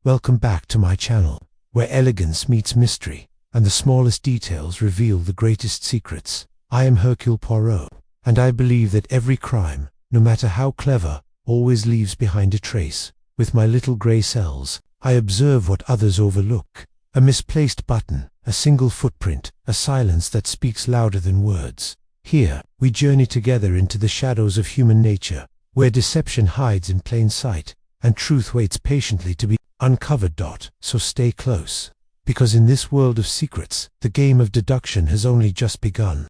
Welcome back to my channel, where elegance meets mystery, and the smallest details reveal the greatest secrets. I am Hercule Poirot, and I believe that every crime, no matter how clever, always leaves behind a trace. With my little grey cells, I observe what others overlook. A misplaced button, a single footprint, a silence that speaks louder than words. Here, we journey together into the shadows of human nature, where deception hides in plain sight, and truth waits patiently to be uncovered. So stay close, because in this world of secrets, the game of deduction has only just begun.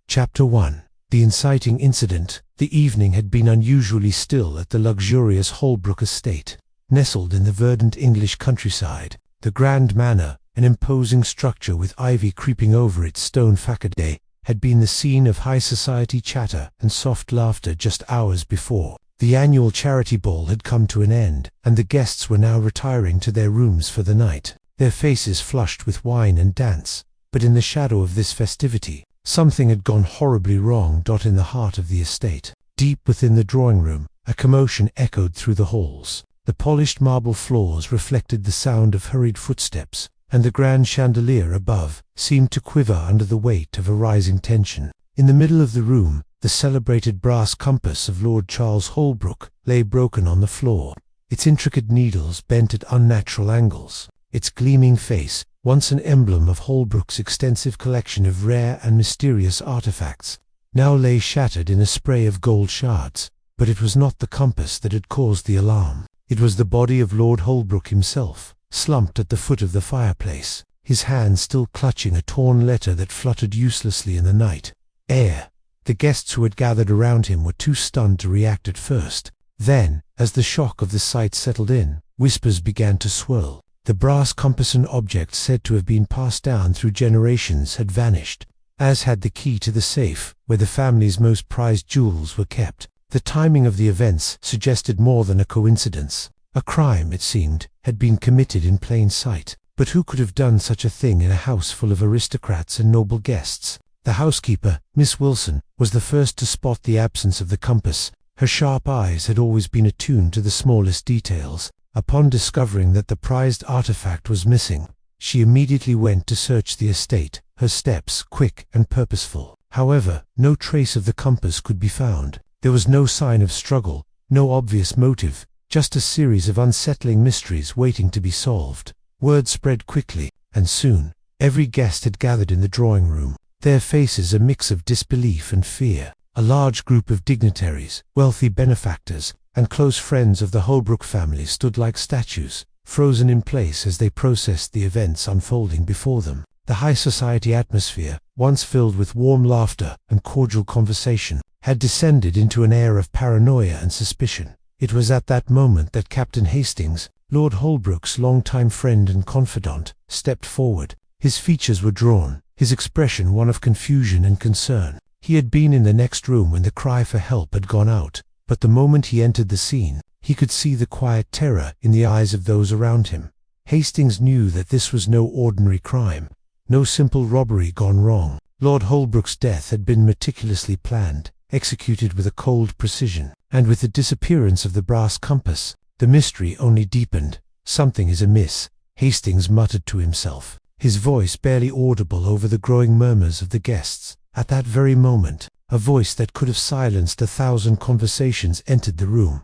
Chapter 1. The inciting incident. The evening had been unusually still at the luxurious Holbrook estate. Nestled in the verdant English countryside, the grand manor, an imposing structure with ivy creeping over its stone facade, had been the scene of high society chatter and soft laughter just hours before. The annual charity ball had come to an end, and the guests were now retiring to their rooms for the night, their faces flushed with wine and dance. But in the shadow of this festivity, something had gone horribly wrong. In the heart of the estate, deep within the drawing room, a commotion echoed through the halls. The polished marble floors reflected the sound of hurried footsteps, and the grand chandelier above seemed to quiver under the weight of a rising tension. In the middle of the room, the celebrated brass compass of Lord Charles Holbrook lay broken on the floor, its intricate needles bent at unnatural angles. Its gleaming face, once an emblem of Holbrook's extensive collection of rare and mysterious artifacts, now lay shattered in a spray of gold shards. But it was not the compass that had caused the alarm. It was the body of Lord Holbrook himself, slumped at the foot of the fireplace, his hand still clutching a torn letter that fluttered uselessly in the night air. The guests who had gathered around him were too stunned to react at first. Then, as the shock of the sight settled in, whispers began to swirl. The brass compass, an object said to have been passed down through generations, had vanished, as had the key to the safe where the family's most prized jewels were kept. The timing of the events suggested more than a coincidence. A crime, it seemed, had been committed in plain sight. But who could have done such a thing in a house full of aristocrats and noble guests? The housekeeper, Miss Wilson, was the first to spot the absence of the compass. Her sharp eyes had always been attuned to the smallest details. Upon discovering that the prized artifact was missing, she immediately went to search the estate, her steps quick and purposeful. However, no trace of the compass could be found. There was no sign of struggle, no obvious motive, just a series of unsettling mysteries waiting to be solved. Word spread quickly, and soon, every guest had gathered in the drawing room, their faces a mix of disbelief and fear. A large group of dignitaries, wealthy benefactors, and close friends of the Holbrook family stood like statues, frozen in place as they processed the events unfolding before them. The high society atmosphere, once filled with warm laughter and cordial conversation, had descended into an air of paranoia and suspicion. It was at that moment that Captain Hastings, Lord Holbrook's longtime friend and confidant, stepped forward. His features were drawn, his expression one of confusion and concern. He had been in the next room when the cry for help had gone out, but the moment he entered the scene, he could see the quiet terror in the eyes of those around him. Hastings knew that this was no ordinary crime, no simple robbery gone wrong. Lord Holbrook's death had been meticulously planned, executed with a cold precision, and with the disappearance of the brass compass, the mystery only deepened. Something is amiss, Hastings muttered to himself, his voice barely audible over the growing murmurs of the guests. At that very moment, a voice that could have silenced 1,000 conversations entered the room.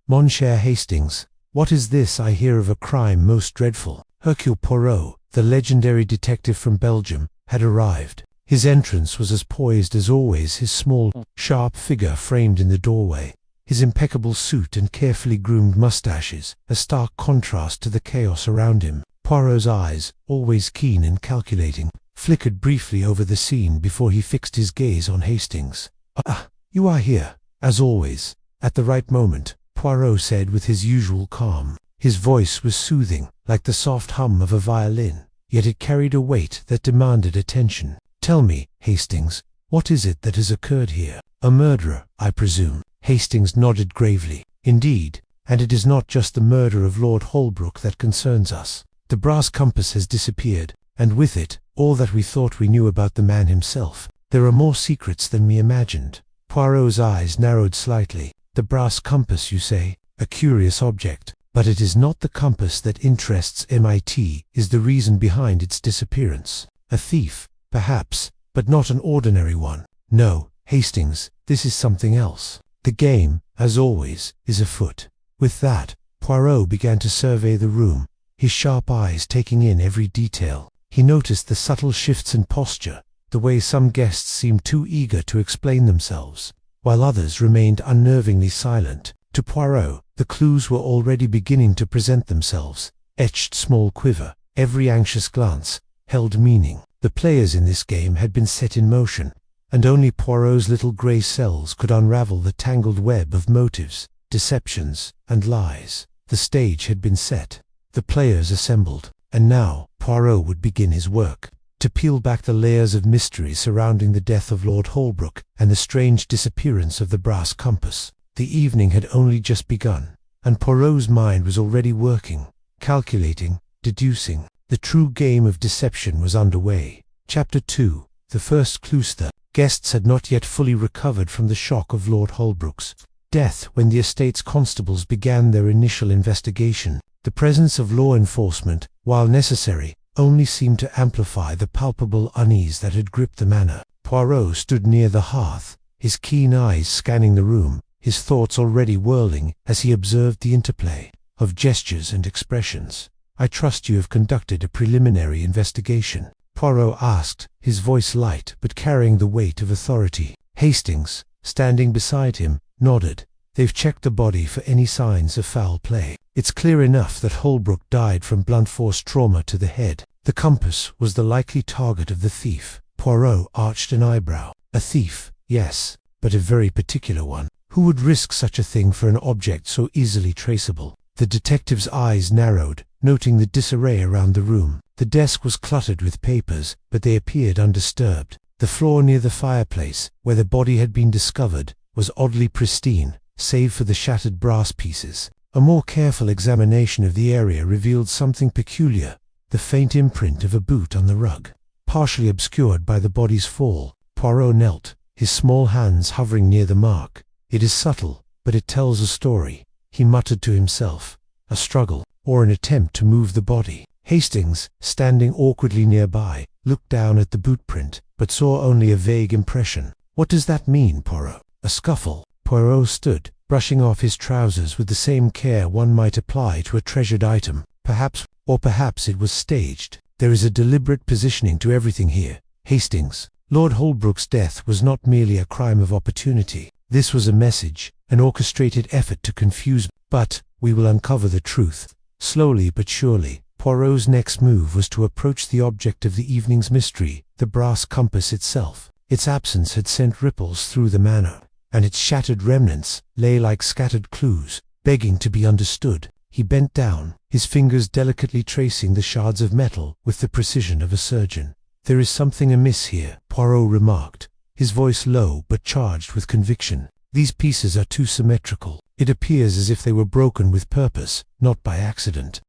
"Mon cher Hastings, what is this I hear of a crime most dreadful?" Hercule Poirot, the legendary detective from Belgium, had arrived. His entrance was as poised as always, his small, sharp figure framed in the doorway, his impeccable suit and carefully groomed mustaches, a stark contrast to the chaos around him. Poirot's eyes, always keen and calculating, flickered briefly over the scene before he fixed his gaze on Hastings. "Ah, you are here, as always, at the right moment," Poirot said with his usual calm. His voice was soothing, like the soft hum of a violin, yet it carried a weight that demanded attention. "Tell me, Hastings, what is it that has occurred here? A murder, I presume?" Hastings nodded gravely. "Indeed, and it is not just the murder of Lord Holbrook that concerns us. The brass compass has disappeared, and with it, all that we thought we knew about the man himself. There are more secrets than we imagined." Poirot's eyes narrowed slightly. "The brass compass, you say? A curious object. But it is not the compass that interests MIT is the reason behind its disappearance. A thief, perhaps, but not an ordinary one. No, Hastings, this is something else. The game, as always, is afoot. With that, Poirot began to survey the room, his sharp eyes taking in every detail. He noticed the subtle shifts in posture, the way some guests seemed too eager to explain themselves, while others remained unnervingly silent. To Poirot, the clues were already beginning to present themselves. Etched small quiver, every anxious glance, held meaning. The players in this game had been set in motion, and only Poirot's little grey cells could unravel the tangled web of motives, deceptions, and lies. The stage had been set. The players assembled, and now Poirot would begin his work, to peel back the layers of mystery surrounding the death of Lord Holbrook and the strange disappearance of the brass compass. The evening had only just begun, and Poirot's mind was already working, calculating, deducing. The true game of deception was underway. Chapter 2. The first clue. The guests had not yet fully recovered from the shock of Lord Holbrook's death when the estate's constables began their initial investigation. The presence of law enforcement, while necessary, only seemed to amplify the palpable unease that had gripped the manor. Poirot stood near the hearth, his keen eyes scanning the room, his thoughts already whirling as he observed the interplay of gestures and expressions. "I trust you have conducted a preliminary investigation?" Poirot asked, his voice light but carrying the weight of authority. Hastings, standing beside him, nodded. "They've checked the body for any signs of foul play. It's clear enough that Holbrook died from blunt force trauma to the head. The compass was the likely target of the thief." Poirot arched an eyebrow. "A thief, yes, but a very particular one. Who would risk such a thing for an object so easily traceable?" The detective's eyes narrowed, noting the disarray around the room. The desk was cluttered with papers, but they appeared undisturbed. The floor near the fireplace, where the body had been discovered, was oddly pristine, save for the shattered brass pieces. A more careful examination of the area revealed something peculiar: the faint imprint of a boot on the rug, partially obscured by the body's fall. Poirot knelt, his small hands hovering near the mark. "It is subtle, but it tells a story," he muttered to himself. "A struggle, or an attempt to move the body." Hastings, standing awkwardly nearby, looked down at the boot print, but saw only a vague impression. "What does that mean, Poirot?" "A scuffle." Poirot stood, brushing off his trousers with the same care one might apply to a treasured item. Perhaps it was staged. "There is a deliberate positioning to everything here, Hastings. Lord Holbrook's death was not merely a crime of opportunity. This was a message, an orchestrated effort to confuse. But we will uncover the truth, slowly but surely." Poirot's next move was to approach the object of the evening's mystery, the brass compass itself. Its absence had sent ripples through the manor, and its shattered remnants lay like scattered clues, begging to be understood. He bent down, his fingers delicately tracing the shards of metal with the precision of a surgeon. "There is something amiss here," Poirot remarked, his voice low but charged with conviction. "These pieces are too symmetrical. It appears as if they were broken with purpose, not by accident."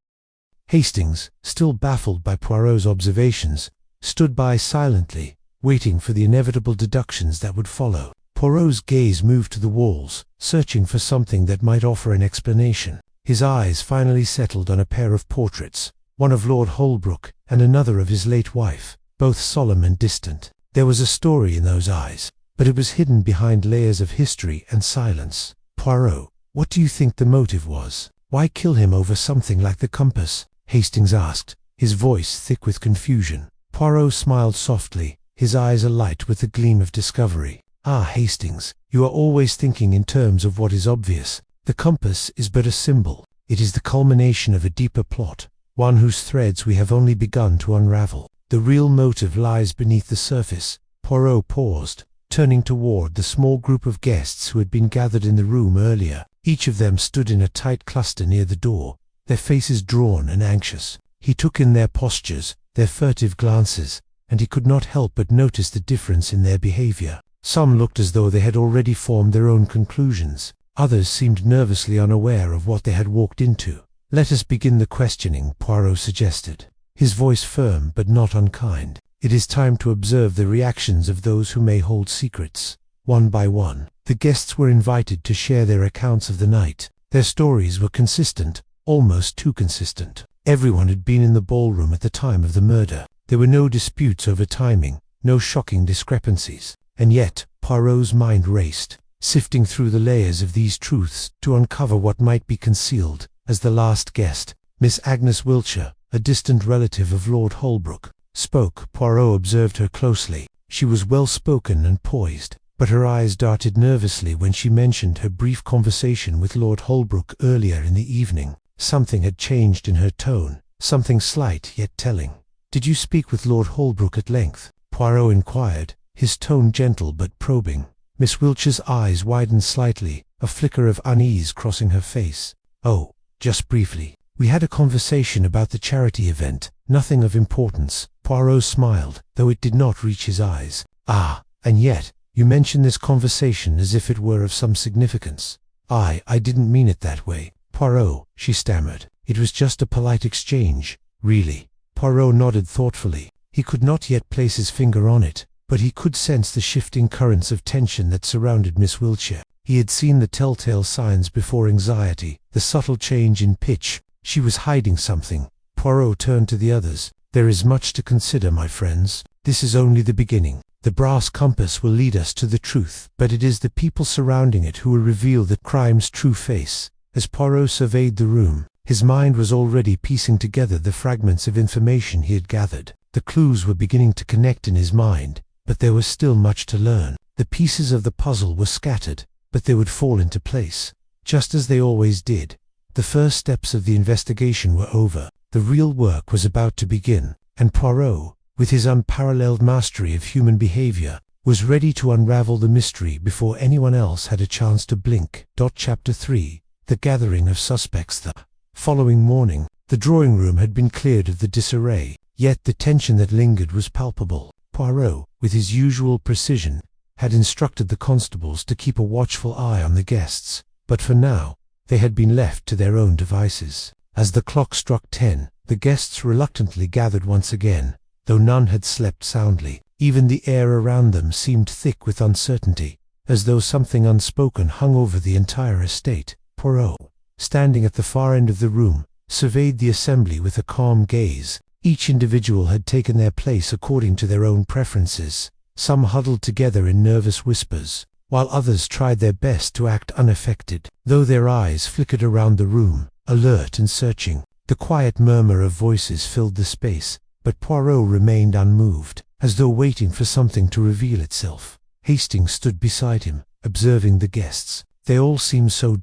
Hastings, still baffled by Poirot's observations, stood by silently, waiting for the inevitable deductions that would follow. Poirot's gaze moved to the walls, searching for something that might offer an explanation. His eyes finally settled on a pair of portraits, one of Lord Holbrook and another of his late wife, both solemn and distant. There was a story in those eyes, but it was hidden behind layers of history and silence. "Poirot, what do you think the motive was? Why kill him over something like the compass?" Hastings asked, his voice thick with confusion. Poirot smiled softly, his eyes alight with the gleam of discovery. "Ah, Hastings, you are always thinking in terms of what is obvious. The compass is but a symbol. It is the culmination of a deeper plot, one whose threads we have only begun to unravel. The real motive lies beneath the surface." Poirot paused, turning toward the small group of guests who had been gathered in the room earlier. Each of them stood in a tight cluster near the door, their faces drawn and anxious. He took in their postures, their furtive glances, and he could not help but notice the difference in their behavior. Some looked as though they had already formed their own conclusions. Others seemed nervously unaware of what they had walked into. "Let us begin the questioning," Poirot suggested, his voice firm but not unkind. "It is time to observe the reactions of those who may hold secrets." One by one, the guests were invited to share their accounts of the night. Their stories were consistent, almost too consistent. Everyone had been in the ballroom at the time of the murder. There were no disputes over timing, no shocking discrepancies. And yet, Poirot's mind raced, sifting through the layers of these truths to uncover what might be concealed. As the last guest, Miss Agnes Wiltshire, a distant relative of Lord Holbrook, spoke, Poirot observed her closely. She was well-spoken and poised, but her eyes darted nervously when she mentioned her brief conversation with Lord Holbrook earlier in the evening. Something had changed in her tone, something slight yet telling. "Did you speak with Lord Holbrook at length?" Poirot inquired, his tone gentle but probing. Miss Wiltshire's eyes widened slightly, a flicker of unease crossing her face. "Oh, just briefly. We had a conversation about the charity event, nothing of importance." Poirot smiled, though it did not reach his eyes. "Ah, and yet, you mention this conversation as if it were of some significance." I didn't mean it that way, Poirot," she stammered. "It was just a polite exchange, really." Poirot nodded thoughtfully. He could not yet place his finger on it, but he could sense the shifting currents of tension that surrounded Miss Wiltshire. He had seen the telltale signs before: anxiety, the subtle change in pitch. She was hiding something. Poirot turned to the others. "There is much to consider, my friends. This is only the beginning. The brass compass will lead us to the truth, but it is the people surrounding it who will reveal the crime's true face." As Poirot surveyed the room, his mind was already piecing together the fragments of information he had gathered. The clues were beginning to connect in his mind, but there was still much to learn. The pieces of the puzzle were scattered, but they would fall into place, just as they always did. The first steps of the investigation were over. The real work was about to begin, and Poirot, with his unparalleled mastery of human behavior, was ready to unravel the mystery before anyone else had a chance to blink. Chapter 3: The Gathering of Suspects. The following morning, the drawing room had been cleared of the disarray, yet the tension that lingered was palpable. Poirot, with his usual precision, had instructed the constables to keep a watchful eye on the guests, but for now, they had been left to their own devices. As the clock struck 10, the guests reluctantly gathered once again, though none had slept soundly. Even the air around them seemed thick with uncertainty, as though something unspoken hung over the entire estate. Poirot, standing at the far end of the room, surveyed the assembly with a calm gaze. Each individual had taken their place according to their own preferences. Some huddled together in nervous whispers, while others tried their best to act unaffected, though their eyes flickered around the room, alert and searching. The quiet murmur of voices filled the space, but Poirot remained unmoved, as though waiting for something to reveal itself. Hastings stood beside him, observing the guests. "They all seem so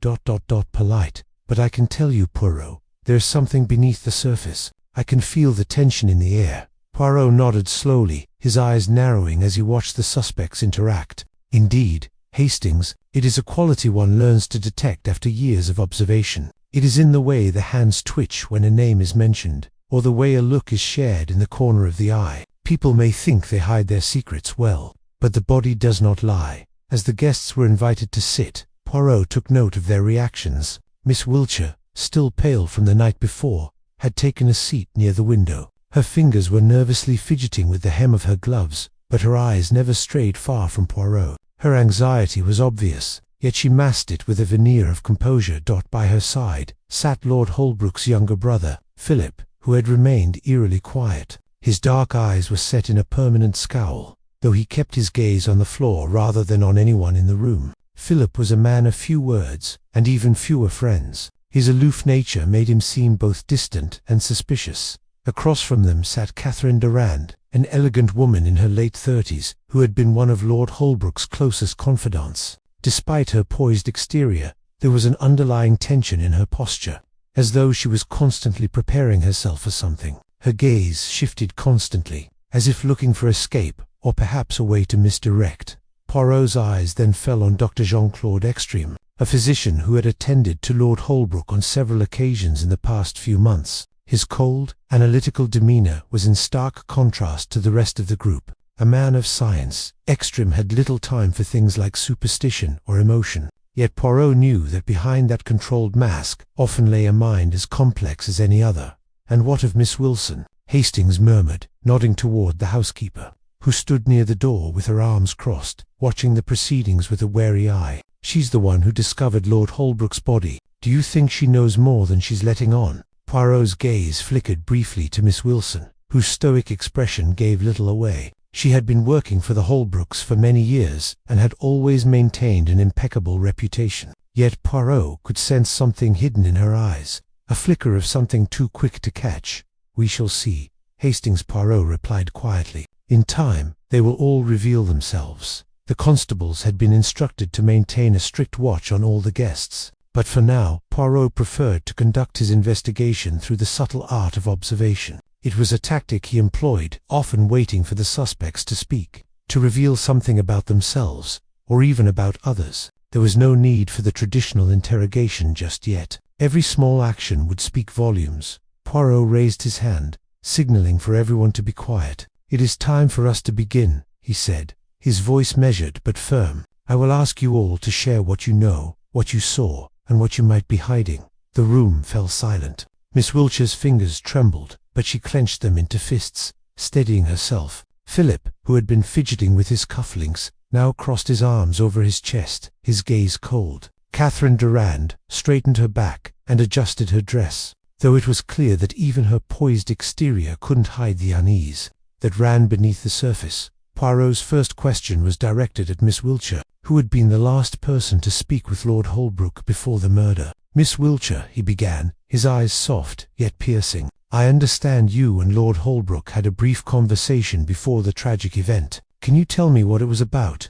polite, but I can tell you, Poirot, there's something beneath the surface. I can feel the tension in the air." Poirot nodded slowly, his eyes narrowing as he watched the suspects interact. "Indeed, Hastings, it is a quality one learns to detect after years of observation. It is in the way the hands twitch when a name is mentioned, or the way a look is shared in the corner of the eye. People may think they hide their secrets well, but the body does not lie." As the guests were invited to sit, Poirot took note of their reactions. Miss Wiltshire, still pale from the night before, had taken a seat near the window. Her fingers were nervously fidgeting with the hem of her gloves, but her eyes never strayed far from Poirot. Her anxiety was obvious, yet she masked it with a veneer of composure. By her side sat Lord Holbrook's younger brother, Philip, who had remained eerily quiet. His dark eyes were set in a permanent scowl, though he kept his gaze on the floor rather than on anyone in the room. Philip was a man of few words, and even fewer friends. His aloof nature made him seem both distant and suspicious. Across from them sat Catherine Durand, an elegant woman in her late 30s, who had been one of Lord Holbrook's closest confidants. Despite her poised exterior, there was an underlying tension in her posture, as though she was constantly preparing herself for something. Her gaze shifted constantly, as if looking for escape, or perhaps a way to misdirect. Poirot's eyes then fell on Dr. Jean-Claude Extreme, a physician who had attended to Lord Holbrook on several occasions in the past few months. His cold, analytical demeanor was in stark contrast to the rest of the group. A man of science, Ekstrom had little time for things like superstition or emotion. Yet Poirot knew that behind that controlled mask often lay a mind as complex as any other. "And what of Miss Wilson?" Hastings murmured, nodding toward the housekeeper, who stood near the door with her arms crossed, watching the proceedings with a wary eye. "She's the one who discovered Lord Holbrook's body." Do you think she knows more than she's letting on?" Poirot's gaze flickered briefly to Miss Wilson, whose stoic expression gave little away. She had been working for the Holbrooks for many years, and had always maintained an impeccable reputation. Yet Poirot could sense something hidden in her eyes, a flicker of something too quick to catch. "We shall see," Hastings Poirot replied quietly. "In time, they will all reveal themselves." The constables had been instructed to maintain a strict watch on all the guests, but for now, Poirot preferred to conduct his investigation through the subtle art of observation. It was a tactic he employed, often waiting for the suspects to speak, to reveal something about themselves, or even about others. There was no need for the traditional interrogation just yet. Every small action would speak volumes. Poirot raised his hand, signaling for everyone to be quiet. "It is time for us to begin," he said, his voice measured but firm. "I will ask you all to share what you know, what you saw, and what you might be hiding." The room fell silent. Miss Wiltshire's fingers trembled, but she clenched them into fists, steadying herself. Philip, who had been fidgeting with his cufflinks, now crossed his arms over his chest, his gaze cold. Catherine Durand straightened her back and adjusted her dress, though it was clear that even her poised exterior couldn't hide the unease that ran beneath the surface. Poirot's first question was directed at Miss Wiltshire, who had been the last person to speak with Lord Holbrook before the murder. "Miss Wiltshire," he began, his eyes soft yet piercing, "I understand you and Lord Holbrook had a brief conversation before the tragic event. Can you tell me what it was about?"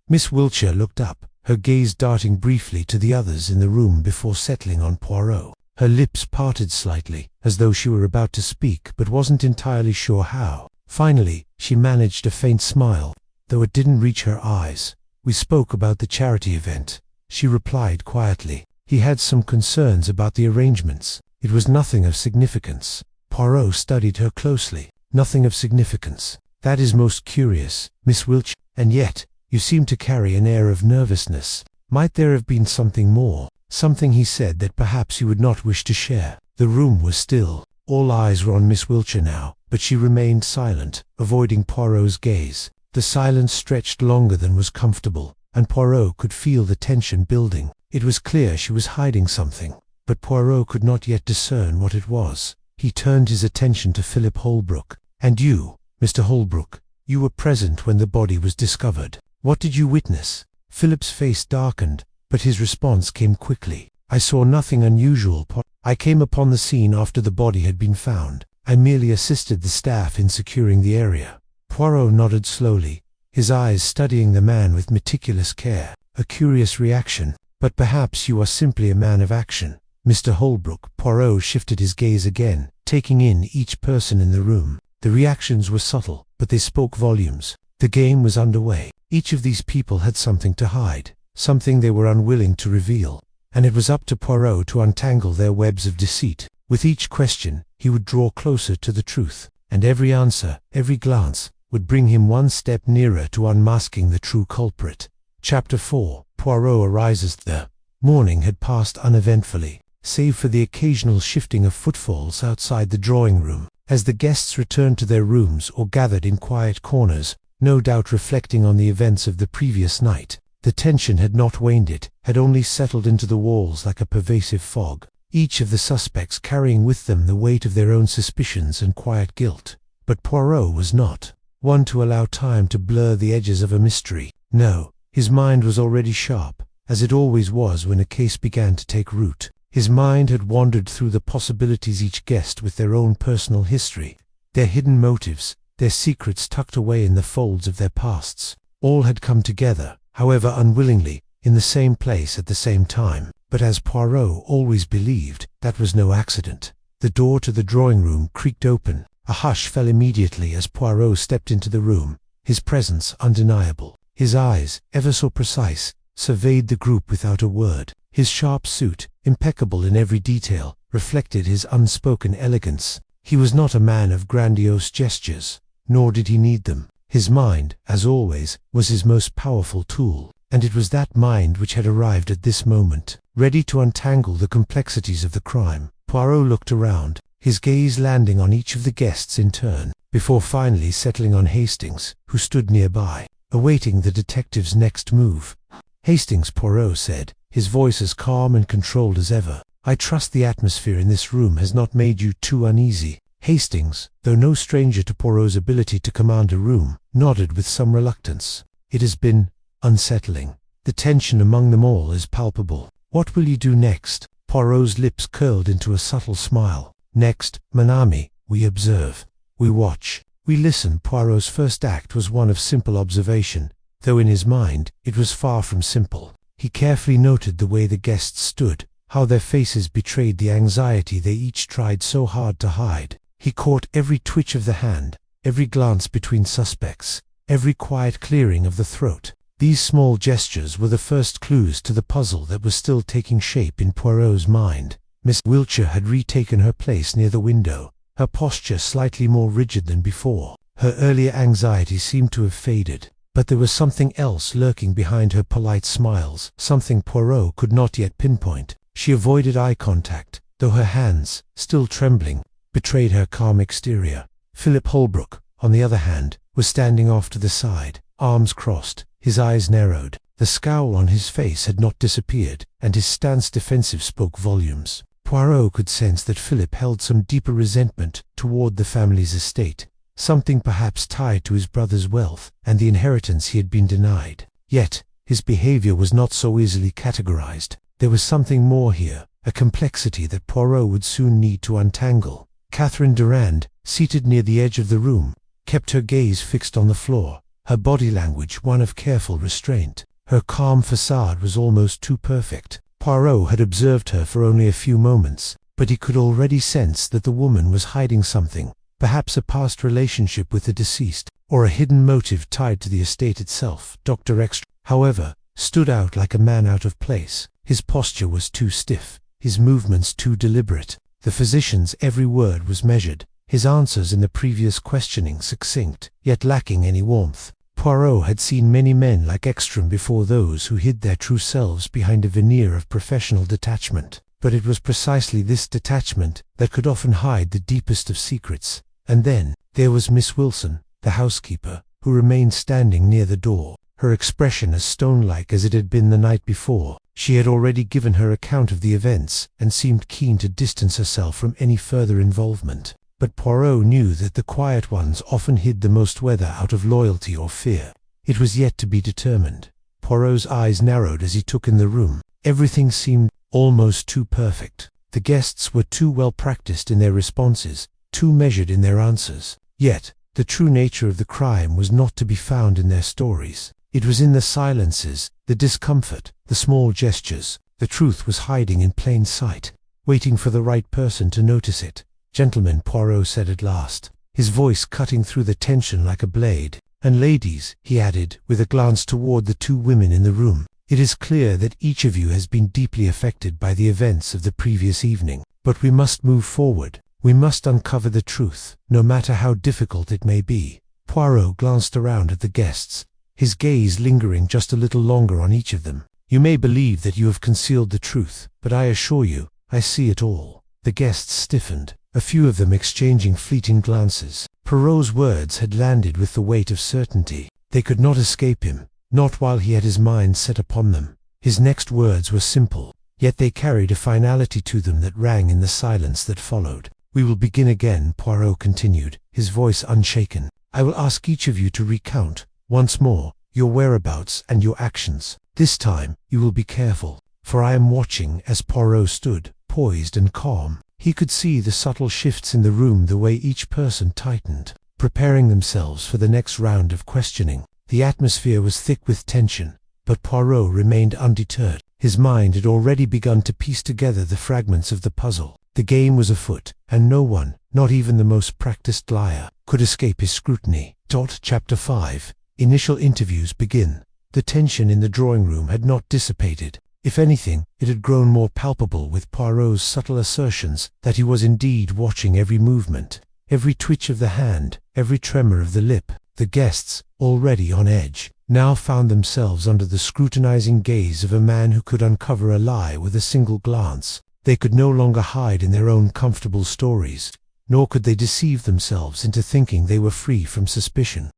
Miss Wiltshire looked up, her gaze darting briefly to the others in the room before settling on Poirot. Her lips parted slightly, as though she were about to speak but wasn't entirely sure how. Finally, she managed a faint smile, though it didn't reach her eyes. "We spoke about the charity event," she replied quietly. "He had some concerns about the arrangements. It was nothing of significance." Poirot studied her closely. "Nothing of significance. That is most curious, Miss Wiltshire. And yet, you seem to carry an air of nervousness. Might there have been something more? Something he said that perhaps you would not wish to share?" The room was still. All eyes were on Miss Wiltshire now, but she remained silent, avoiding Poirot's gaze. The silence stretched longer than was comfortable, and Poirot could feel the tension building. It was clear she was hiding something, but Poirot could not yet discern what it was. He turned his attention to Philip Holbrook. "And you, Mr. Holbrook, you were present when the body was discovered. What did you witness?" Philip's face darkened, but his response came quickly. "I saw nothing unusual. I came upon the scene after the body had been found. I merely assisted the staff in securing the area." Poirot nodded slowly, his eyes studying the man with meticulous care. "A curious reaction, but perhaps you are simply a man of action, Mr. Holbrook." Poirot shifted his gaze again, taking in each person in the room. The reactions were subtle, but they spoke volumes. The game was underway. Each of these people had something to hide, something they were unwilling to reveal, and it was up to Poirot to untangle their webs of deceit. With each question, he would draw closer to the truth, and every answer, every glance, would bring him one step nearer to unmasking the true culprit. Chapter 4. Poirot arises. The morning had passed uneventfully, save for the occasional shifting of footfalls outside the drawing room, as the guests returned to their rooms or gathered in quiet corners, no doubt reflecting on the events of the previous night. The tension had not waned, it had only settled into the walls like a pervasive fog, each of the suspects carrying with them the weight of their own suspicions and quiet guilt. But Poirot was not one to allow time to blur the edges of a mystery. No, his mind was already sharp, as it always was when a case began to take root. His mind had wandered through the possibilities, each guest with their own personal history, their hidden motives, their secrets tucked away in the folds of their pasts. All had come together, however unwillingly, in the same place at the same time. But as Poirot always believed, that was no accident. The door to the drawing room creaked open. A hush fell immediately as Poirot stepped into the room, his presence undeniable. His eyes, ever so precise, surveyed the group without a word. His sharp suit, impeccable in every detail, reflected his unspoken elegance. He was not a man of grandiose gestures, nor did he need them. His mind, as always, was his most powerful tool, and it was that mind which had arrived at this moment, ready to untangle the complexities of the crime. Poirot looked around, his gaze landing on each of the guests in turn, before finally settling on Hastings, who stood nearby, awaiting the detective's next move. "Hastings," Poirot said, his voice as calm and controlled as ever. "I trust the atmosphere in this room has not made you too uneasy." Hastings, though no stranger to Poirot's ability to command a room, nodded with some reluctance. "It has been unsettling. The tension among them all is palpable. What will you do next?" Poirot's lips curled into a subtle smile. "Next, mon ami, we observe. We watch. We listen." Poirot's first act was one of simple observation, though in his mind it was far from simple. He carefully noted the way the guests stood, how their faces betrayed the anxiety they each tried so hard to hide. He caught every twitch of the hand, every glance between suspects, every quiet clearing of the throat. These small gestures were the first clues to the puzzle that was still taking shape in Poirot's mind. Miss Wiltshire had retaken her place near the window, her posture slightly more rigid than before. Her earlier anxiety seemed to have faded, but there was something else lurking behind her polite smiles, something Poirot could not yet pinpoint. She avoided eye contact, though her hands, still trembling, betrayed her calm exterior. Philip Holbrook, on the other hand, was standing off to the side, arms crossed, his eyes narrowed. The scowl on his face had not disappeared, and his stance defensive spoke volumes. Poirot could sense that Philip held some deeper resentment toward the family's estate, something perhaps tied to his brother's wealth and the inheritance he had been denied. Yet, his behavior was not so easily categorized. There was something more here, a complexity that Poirot would soon need to untangle. Catherine Durand, seated near the edge of the room, kept her gaze fixed on the floor, her body language one of careful restraint. Her calm facade was almost too perfect. Poirot had observed her for only a few moments, but he could already sense that the woman was hiding something, perhaps a past relationship with the deceased, or a hidden motive tied to the estate itself. Dr. Extra, however, stood out like a man out of place. His posture was too stiff, his movements too deliberate. The physician's every word was measured, his answers in the previous questioning succinct, yet lacking any warmth. Poirot had seen many men like Ekstrom before, those who hid their true selves behind a veneer of professional detachment. But it was precisely this detachment that could often hide the deepest of secrets. And then, there was Miss Wilson, the housekeeper, who remained standing near the door, her expression as stone-like as it had been the night before. She had already given her account of the events, and seemed keen to distance herself from any further involvement. But Poirot knew that the quiet ones often hid the most, whether out of loyalty or fear. It was yet to be determined. Poirot's eyes narrowed as he took in the room. Everything seemed almost too perfect. The guests were too well practiced in their responses, too measured in their answers. Yet, the true nature of the crime was not to be found in their stories. It was in the silences, the discomfort, the small gestures. The truth was hiding in plain sight, waiting for the right person to notice it. "Gentlemen," Poirot said at last, his voice cutting through the tension like a blade. "And ladies," he added, with a glance toward the two women in the room, "it is clear that each of you has been deeply affected by the events of the previous evening. But we must move forward. We must uncover the truth, no matter how difficult it may be." Poirot glanced around at the guests, his gaze lingering just a little longer on each of them. "You may believe that you have concealed the truth, but I assure you, I see it all." The guests stiffened, a few of them exchanging fleeting glances. Poirot's words had landed with the weight of certainty. They could not escape him, not while he had his mind set upon them. His next words were simple, yet they carried a finality to them that rang in the silence that followed. "We will begin again," Poirot continued, his voice unshaken. "I will ask each of you to recount, once more, your whereabouts and your actions. This time, you will be careful, for I am watching." As Poirot stood, poised and calm, he could see the subtle shifts in the room, the way each person tightened, preparing themselves for the next round of questioning. The atmosphere was thick with tension, but Poirot remained undeterred. His mind had already begun to piece together the fragments of the puzzle. The game was afoot, and no one, not even the most practiced liar, could escape his scrutiny. Chapter 5. Initial interviews begin. The tension in the drawing room had not dissipated. If anything, it had grown more palpable with Poirot's subtle assertions that he was indeed watching every movement, every twitch of the hand, every tremor of the lip. The guests, already on edge, now found themselves under the scrutinizing gaze of a man who could uncover a lie with a single glance. They could no longer hide in their own comfortable stories, nor could they deceive themselves into thinking they were free from suspicion.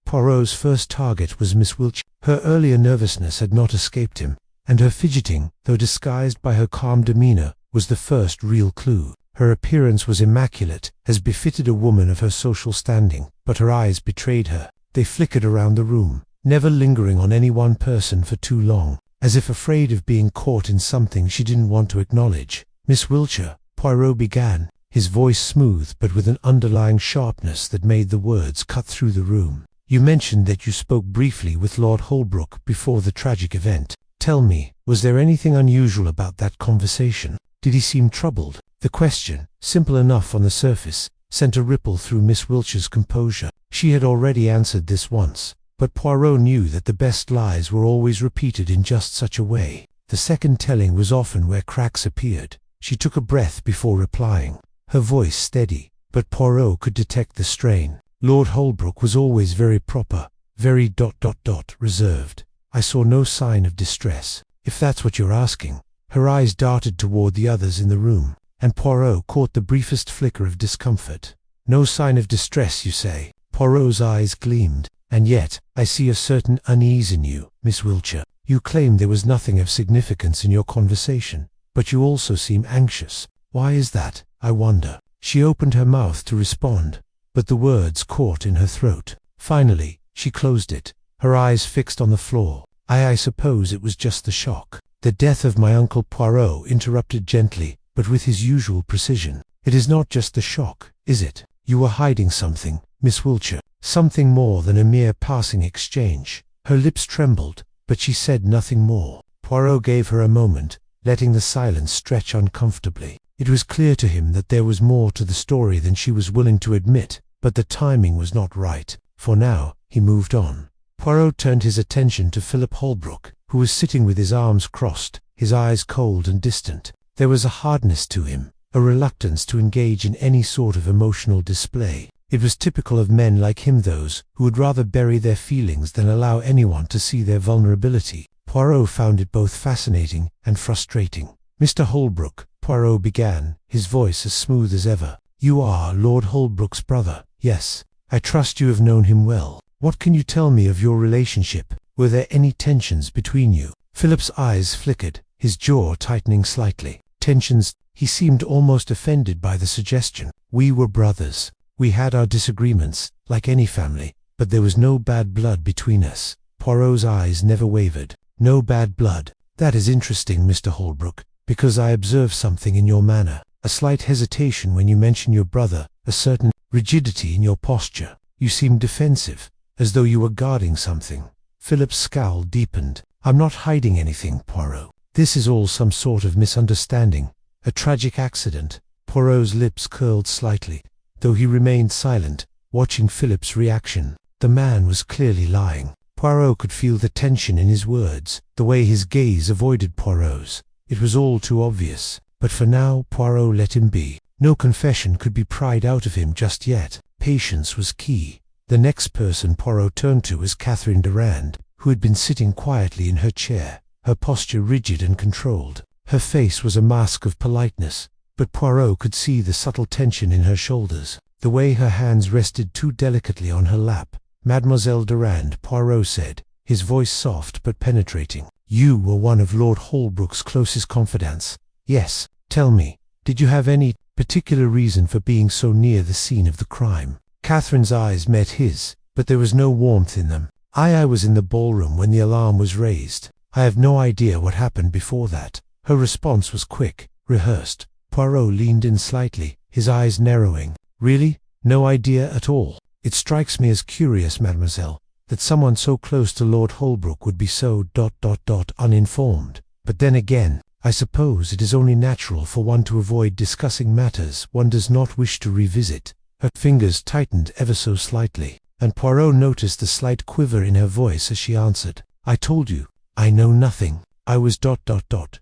Poirot's first target was Miss Wiltshire. Her earlier nervousness had not escaped him. and her fidgeting, though disguised by her calm demeanor, was the first real clue. Her appearance was immaculate, as befitted a woman of her social standing, but her eyes betrayed her. They flickered around the room, never lingering on any one person for too long, as if afraid of being caught in something she didn't want to acknowledge. "Miss Wiltshire," Poirot began, his voice smooth but with an underlying sharpness that made the words cut through the room. "You mentioned that you spoke briefly with Lord Holbrook before the tragic event. Tell me, was there anything unusual about that conversation? Did he seem troubled?" The question, simple enough on the surface, sent a ripple through Miss Wiltshire's composure. She had already answered this once, but Poirot knew that the best lies were always repeated in just such a way. The second telling was often where cracks appeared. She took a breath before replying, her voice steady, but Poirot could detect the strain. "Lord Holbrook was always very proper, very reserved. I saw no sign of distress, if that's what you're asking." Her eyes darted toward the others in the room, and Poirot caught the briefest flicker of discomfort. "No sign of distress, you say?" Poirot's eyes gleamed. "And yet, I see a certain unease in you, Miss Wiltshire. You claim there was nothing of significance in your conversation, but you also seem anxious. Why is that, I wonder?" She opened her mouth to respond, but the words caught in her throat. Finally, she closed it, her eyes fixed on the floor. I suppose it was just the shock." "The death of my uncle," Poirot interrupted gently, but with his usual precision. "It is not just the shock, is it? You were hiding something, Miss Wiltshire, something more than a mere passing exchange." Her lips trembled, but she said nothing more. Poirot gave her a moment, letting the silence stretch uncomfortably. It was clear to him that there was more to the story than she was willing to admit, but the timing was not right. For now, he moved on. Poirot turned his attention to Philip Holbrook, who was sitting with his arms crossed, his eyes cold and distant. There was a hardness to him, a reluctance to engage in any sort of emotional display. It was typical of men like him, those who would rather bury their feelings than allow anyone to see their vulnerability. Poirot found it both fascinating and frustrating. "Mr. Holbrook," Poirot began, his voice as smooth as ever. "You are Lord Holbrook's brother, yes. I trust you have known him well. What can you tell me of your relationship? Were there any tensions between you?" Philip's eyes flickered, his jaw tightening slightly. "Tensions?" He seemed almost offended by the suggestion. "We were brothers. We had our disagreements, like any family, but there was no bad blood between us." Poirot's eyes never wavered. "No bad blood. That is interesting, Mr. Holbrook, because I observe something in your manner. A slight hesitation when you mention your brother, a certain rigidity in your posture. You seem defensive, as though you were guarding something." Philip's scowl deepened. "I'm not hiding anything, Poirot. This is all some sort of misunderstanding, a tragic accident." Poirot's lips curled slightly, though he remained silent, watching Philip's reaction. The man was clearly lying. Poirot could feel the tension in his words, the way his gaze avoided Poirot's. It was all too obvious, but for now Poirot let him be. No confession could be pried out of him just yet. Patience was key. The next person Poirot turned to was Catherine Durand, who had been sitting quietly in her chair, her posture rigid and controlled. Her face was a mask of politeness, but Poirot could see the subtle tension in her shoulders, the way her hands rested too delicately on her lap. "Mademoiselle Durand," Poirot said, his voice soft but penetrating. "You were one of Lord Holbrook's closest confidants." "Yes. Tell me, did you have any particular reason for being so near the scene of the crime?" Catherine's eyes met his, but there was no warmth in them. I was in the ballroom when the alarm was raised. I have no idea what happened before that." Her response was quick, rehearsed. Poirot leaned in slightly, his eyes narrowing. "Really? No idea at all? It strikes me as curious, mademoiselle, that someone so close to Lord Holbrook would be so uninformed. But then again, I suppose it is only natural for one to avoid discussing matters one does not wish to revisit." Her fingers tightened ever so slightly, and Poirot noticed a slight quiver in her voice as she answered. "I told you, I know nothing. I was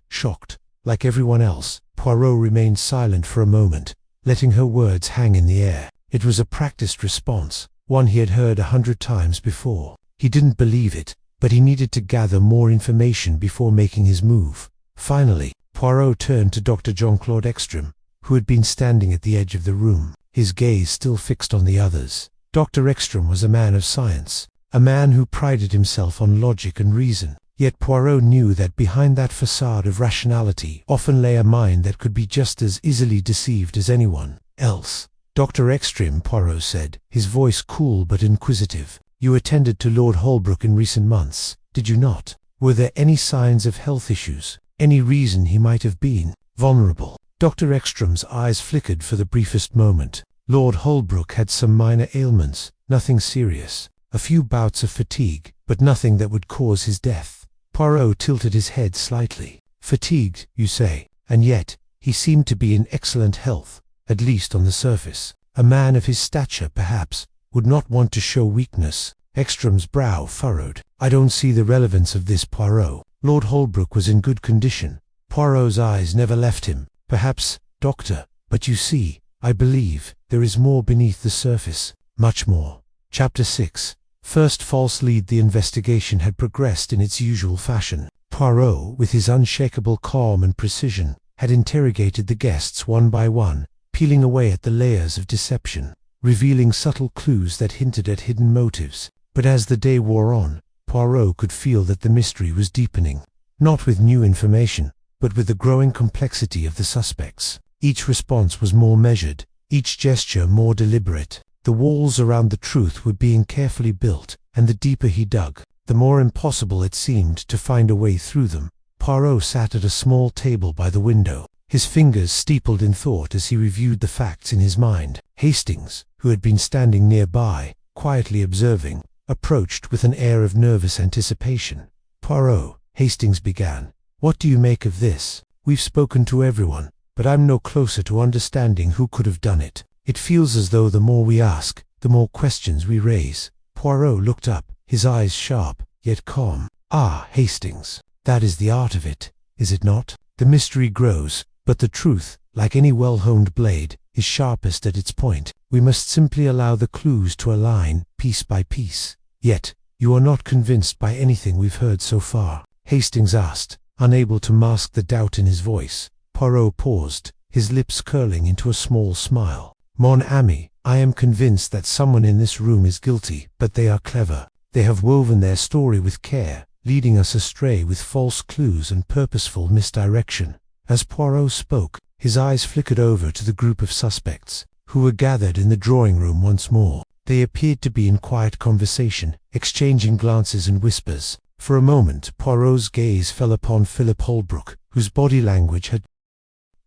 shocked. Like everyone else." Poirot remained silent for a moment, letting her words hang in the air. It was a practiced response, one he had heard 100 times before. He didn't believe it, but he needed to gather more information before making his move. Finally, Poirot turned to Dr. Jean-Claude Ekstrom, who had been standing at the edge of the room, his gaze still fixed on the others. Dr. Ekstrom was a man of science, a man who prided himself on logic and reason, Yet Poirot knew that behind that facade of rationality often lay a mind that could be just as easily deceived as anyone else. "Dr. Ekstrom," Poirot said, his voice cool but inquisitive, "you attended to Lord Holbrook in recent months, did you not? Were there any signs of health issues? Any reason he might have been vulnerable?" Dr. Ekstrom's eyes flickered for the briefest moment. Lord Holbrook had some minor ailments, nothing serious. A few bouts of fatigue, but nothing that would cause his death. Poirot tilted his head slightly. "Fatigued, you say? And yet, he seemed to be in excellent health, at least on the surface. A man of his stature, perhaps, would not want to show weakness." Ekstrom's brow furrowed. "I don't see the relevance of this, Poirot. Lord Holbrook was in good condition." Poirot's eyes never left him. "Perhaps, doctor, but you see, I believe, there is more beneath the surface, much more." Chapter 6. First false lead. The investigation had progressed in its usual fashion. Poirot, with his unshakable calm and precision, had interrogated the guests one by one, peeling away at the layers of deception, revealing subtle clues that hinted at hidden motives. But as the day wore on, Poirot could feel that the mystery was deepening, not with new information, but with the growing complexity of the suspects. Each response was more measured, each gesture more deliberate. The walls around the truth were being carefully built, and the deeper he dug, the more impossible it seemed to find a way through them. Poirot sat at a small table by the window, his fingers steepled in thought as he reviewed the facts in his mind. Hastings, who had been standing nearby, quietly observing, approached with an air of nervous anticipation. "Poirot," Hastings began, "what do you make of this? We've spoken to everyone, but I'm no closer to understanding who could have done it. It feels as though the more we ask, the more questions we raise." Poirot looked up, his eyes sharp, yet calm. "Ah, Hastings, that is the art of it, is it not? The mystery grows, but the truth, like any well-honed blade, is sharpest at its point. We must simply allow the clues to align, piece by piece." "Yet, you are not convinced by anything we've heard so far?" Hastings asked, unable to mask the doubt in his voice. Poirot paused, his lips curling into a small smile. "Mon ami, I am convinced that someone in this room is guilty, but they are clever. They have woven their story with care, leading us astray with false clues and purposeful misdirection." As Poirot spoke, his eyes flickered over to the group of suspects, who were gathered in the drawing room once more. They appeared to be in quiet conversation, exchanging glances and whispers. For a moment Poirot's gaze fell upon Philip Holbrook, whose body language had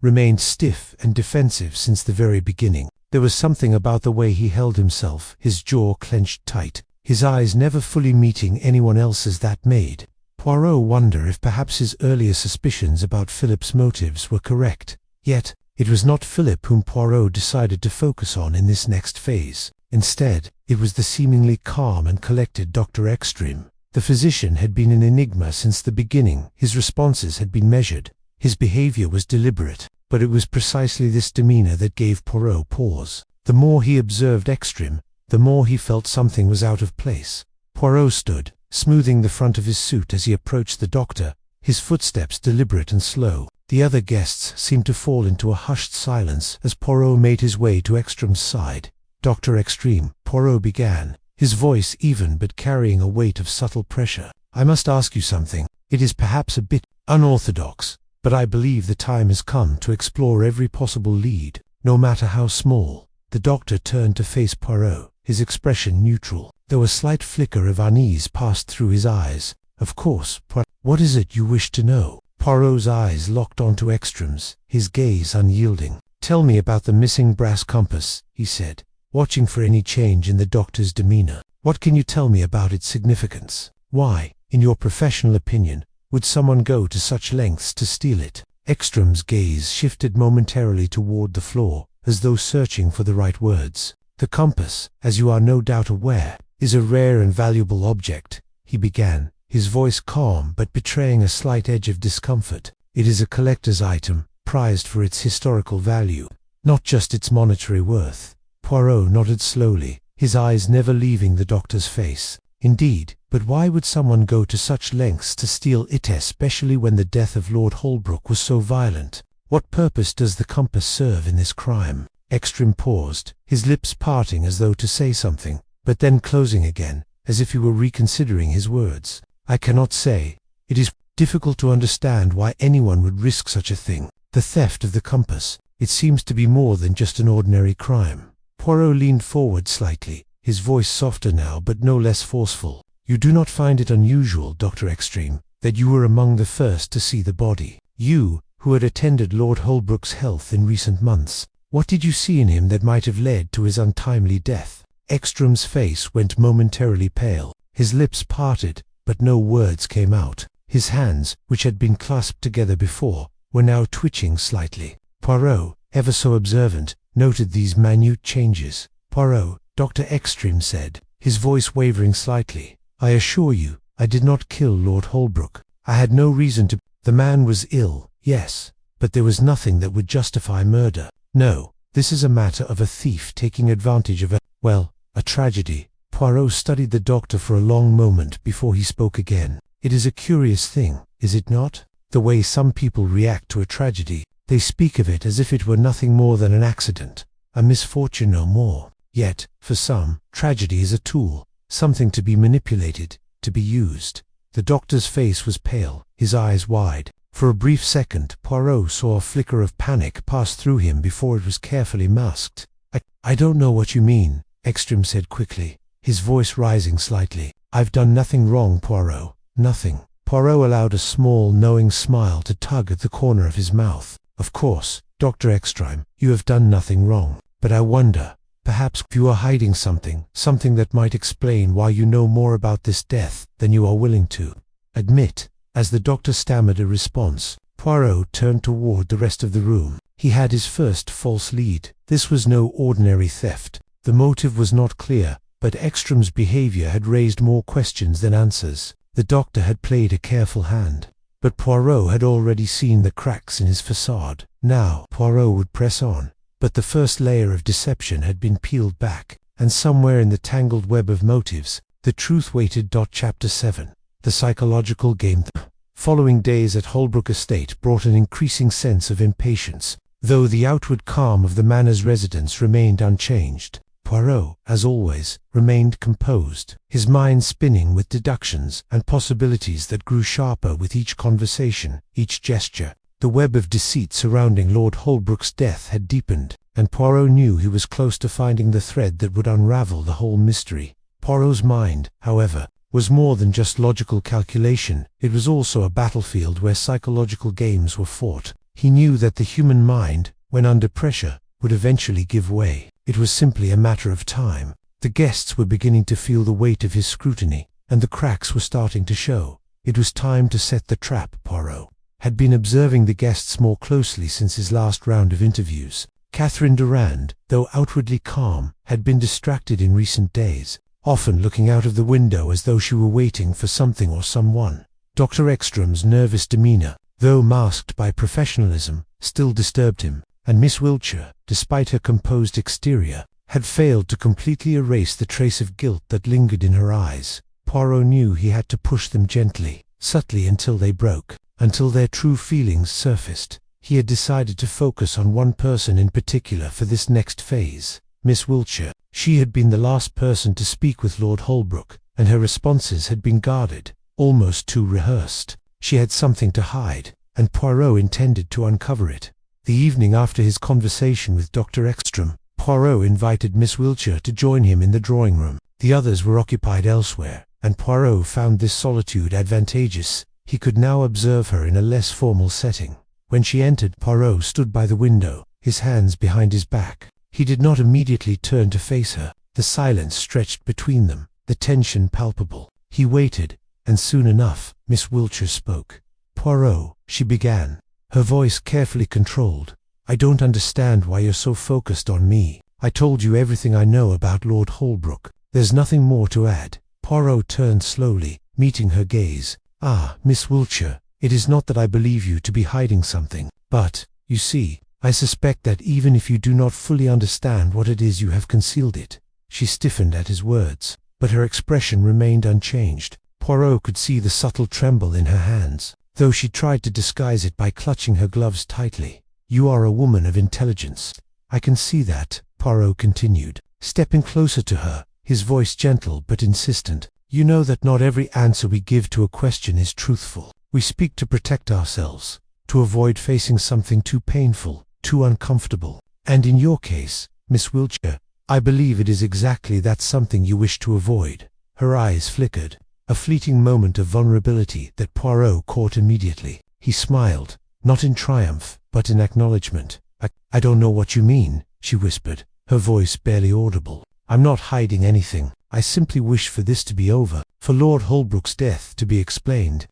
remained stiff and defensive since the very beginning. There was something about the way he held himself, his jaw clenched tight, his eyes never fully meeting anyone else's. That made Poirot wonder if perhaps his earlier suspicions about Philip's motives were correct. Yet, it was not Philip whom Poirot decided to focus on in this next phase. Instead, it was the seemingly calm and collected Dr. Ekstrom. The physician had been an enigma since the beginning. His responses had been measured, his behavior was deliberate, but it was precisely this demeanor that gave Poirot pause. The more he observed Ekstrom, the more he felt something was out of place. Poirot stood, smoothing the front of his suit as he approached the doctor, his footsteps deliberate and slow. The other guests seemed to fall into a hushed silence as Poirot made his way to Ekstrom's side. "Dr. Ekstrom," Poirot began, his voice even but carrying a weight of subtle pressure. "I must ask you something. It is perhaps a bit unorthodox, but I believe the time has come to explore every possible lead, no matter how small." The doctor turned to face Poirot, his expression neutral, though a slight flicker of unease passed through his eyes. "Of course, Poirot. What is it you wish to know?" Poirot's eyes locked onto Ekstrom's, his gaze unyielding. "Tell me about the missing brass compass," he said, watching for any change in the doctor's demeanor. "What can you tell me about its significance? Why, in your professional opinion, would someone go to such lengths to steal it?" Ekstrom's gaze shifted momentarily toward the floor, as though searching for the right words. "The compass, as you are no doubt aware, is a rare and valuable object," he began, his voice calm but betraying a slight edge of discomfort. "It is a collector's item, prized for its historical value, not just its monetary worth." Poirot nodded slowly, his eyes never leaving the doctor's face. "Indeed, but why would someone go to such lengths to steal it, especially when the death of Lord Holbrook was so violent? What purpose does the compass serve in this crime?" Ekstrom paused, his lips parting as though to say something, but then closing again, as if he were reconsidering his words. "I cannot say. It is difficult to understand why anyone would risk such a thing. The theft of the compass. It seems to be more than just an ordinary crime." Poirot leaned forward slightly, his voice softer now but no less forceful. "You do not find it unusual, Dr. Extreme, that you were among the first to see the body? You, who had attended Lord Holbrook's health in recent months. What did you see in him that might have led to his untimely death?" Ekstrom's face went momentarily pale. His lips parted, but no words came out. His hands, which had been clasped together before, were now twitching slightly. Poirot, ever so observant, noted these minute changes. "Poirot," Dr. Extreme said, his voice wavering slightly, "I assure you, I did not kill Lord Holbrook. I had no reason to. The man was ill, yes, but there was nothing that would justify murder. No, this is a matter of a thief taking advantage of a tragedy." Poirot studied the doctor for a long moment before he spoke again. "It is a curious thing, is it not? The way some people react to a tragedy. They speak of it as if it were nothing more than an accident, a misfortune no more. Yet, for some, tragedy is a tool, something to be manipulated, to be used." The doctor's face was pale, his eyes wide. For a brief second, Poirot saw a flicker of panic pass through him before it was carefully masked. I don't know what you mean," Ekstrome said quickly, his voice rising slightly. "I've done nothing wrong, Poirot, nothing." Poirot allowed a small, knowing smile to tug at the corner of his mouth. "Of course, Dr. Ekstrome, you have done nothing wrong, but I wonder, perhaps you are hiding something that might explain why you know more about this death than you are willing to admit." As the doctor stammered a response, Poirot turned toward the rest of the room. He had his first false lead. This was no ordinary theft. The motive was not clear, but Ekstrome's behavior had raised more questions than answers. The doctor had played a careful hand, but Poirot had already seen the cracks in his facade. Now Poirot would press on, but the first layer of deception had been peeled back, and somewhere in the tangled web of motives, the truth waited. Chapter 7. The Psychological Game. Following days at Holbrook Estate brought an increasing sense of impatience, though the outward calm of the manor's residents remained unchanged. Poirot, as always, remained composed, his mind spinning with deductions and possibilities that grew sharper with each conversation, each gesture. The web of deceit surrounding Lord Holbrook's death had deepened, and Poirot knew he was close to finding the thread that would unravel the whole mystery. Poirot's mind, however, was more than just logical calculation. It was also a battlefield where psychological games were fought. He knew that the human mind, when under pressure, would eventually give way. It was simply a matter of time. The guests were beginning to feel the weight of his scrutiny, and the cracks were starting to show. It was time to set the trap. Poirot had been observing the guests more closely since his last round of interviews. Catherine Durand, though outwardly calm, had been distracted in recent days, often looking out of the window as though she were waiting for something or someone. Dr. Ekstrome's nervous demeanor, though masked by professionalism, still disturbed him, and Miss Wiltshire, despite her composed exterior, had failed to completely erase the trace of guilt that lingered in her eyes. Poirot knew he had to push them gently, subtly until they broke, until their true feelings surfaced. He had decided to focus on one person in particular for this next phase, Miss Wiltshire. She had been the last person to speak with Lord Holbrook, and her responses had been guarded, almost too rehearsed. She had something to hide, and Poirot intended to uncover it. The evening after his conversation with Dr. Ekstrome, Poirot invited Miss Wiltshire to join him in the drawing-room. The others were occupied elsewhere, and Poirot found this solitude advantageous. He could now observe her in a less formal setting. When she entered, Poirot stood by the window, his hands behind his back. He did not immediately turn to face her. The silence stretched between them, the tension palpable. He waited, and soon enough, Miss Wiltshire spoke. "Poirot," she began, her voice carefully controlled, "I don't understand why you're so focused on me. I told you everything I know about Lord Holbrook. There's nothing more to add." Poirot turned slowly, meeting her gaze. "Ah, Miss Wiltshire, it is not that I believe you to be hiding something, but, you see, I suspect that even if you do not fully understand what it is you have concealed it." She stiffened at his words, but her expression remained unchanged. Poirot could see the subtle tremble in her hands, though she tried to disguise it by clutching her gloves tightly. "You are a woman of intelligence. I can see that," Poirot continued, stepping closer to her, his voice gentle but insistent. You know that not every answer we give to a question is truthful. We speak to protect ourselves, to avoid facing something too painful, too uncomfortable. And in your case, Miss Wiltshire, I believe it is exactly that something you wish to avoid." Her eyes flickered, a fleeting moment of vulnerability that Poirot caught immediately. He smiled, not in triumph, but in acknowledgement. I don't know what you mean," she whispered, her voice barely audible. "I'm not hiding anything. I simply wish for this to be over, for Lord Holbrook's death to be explained."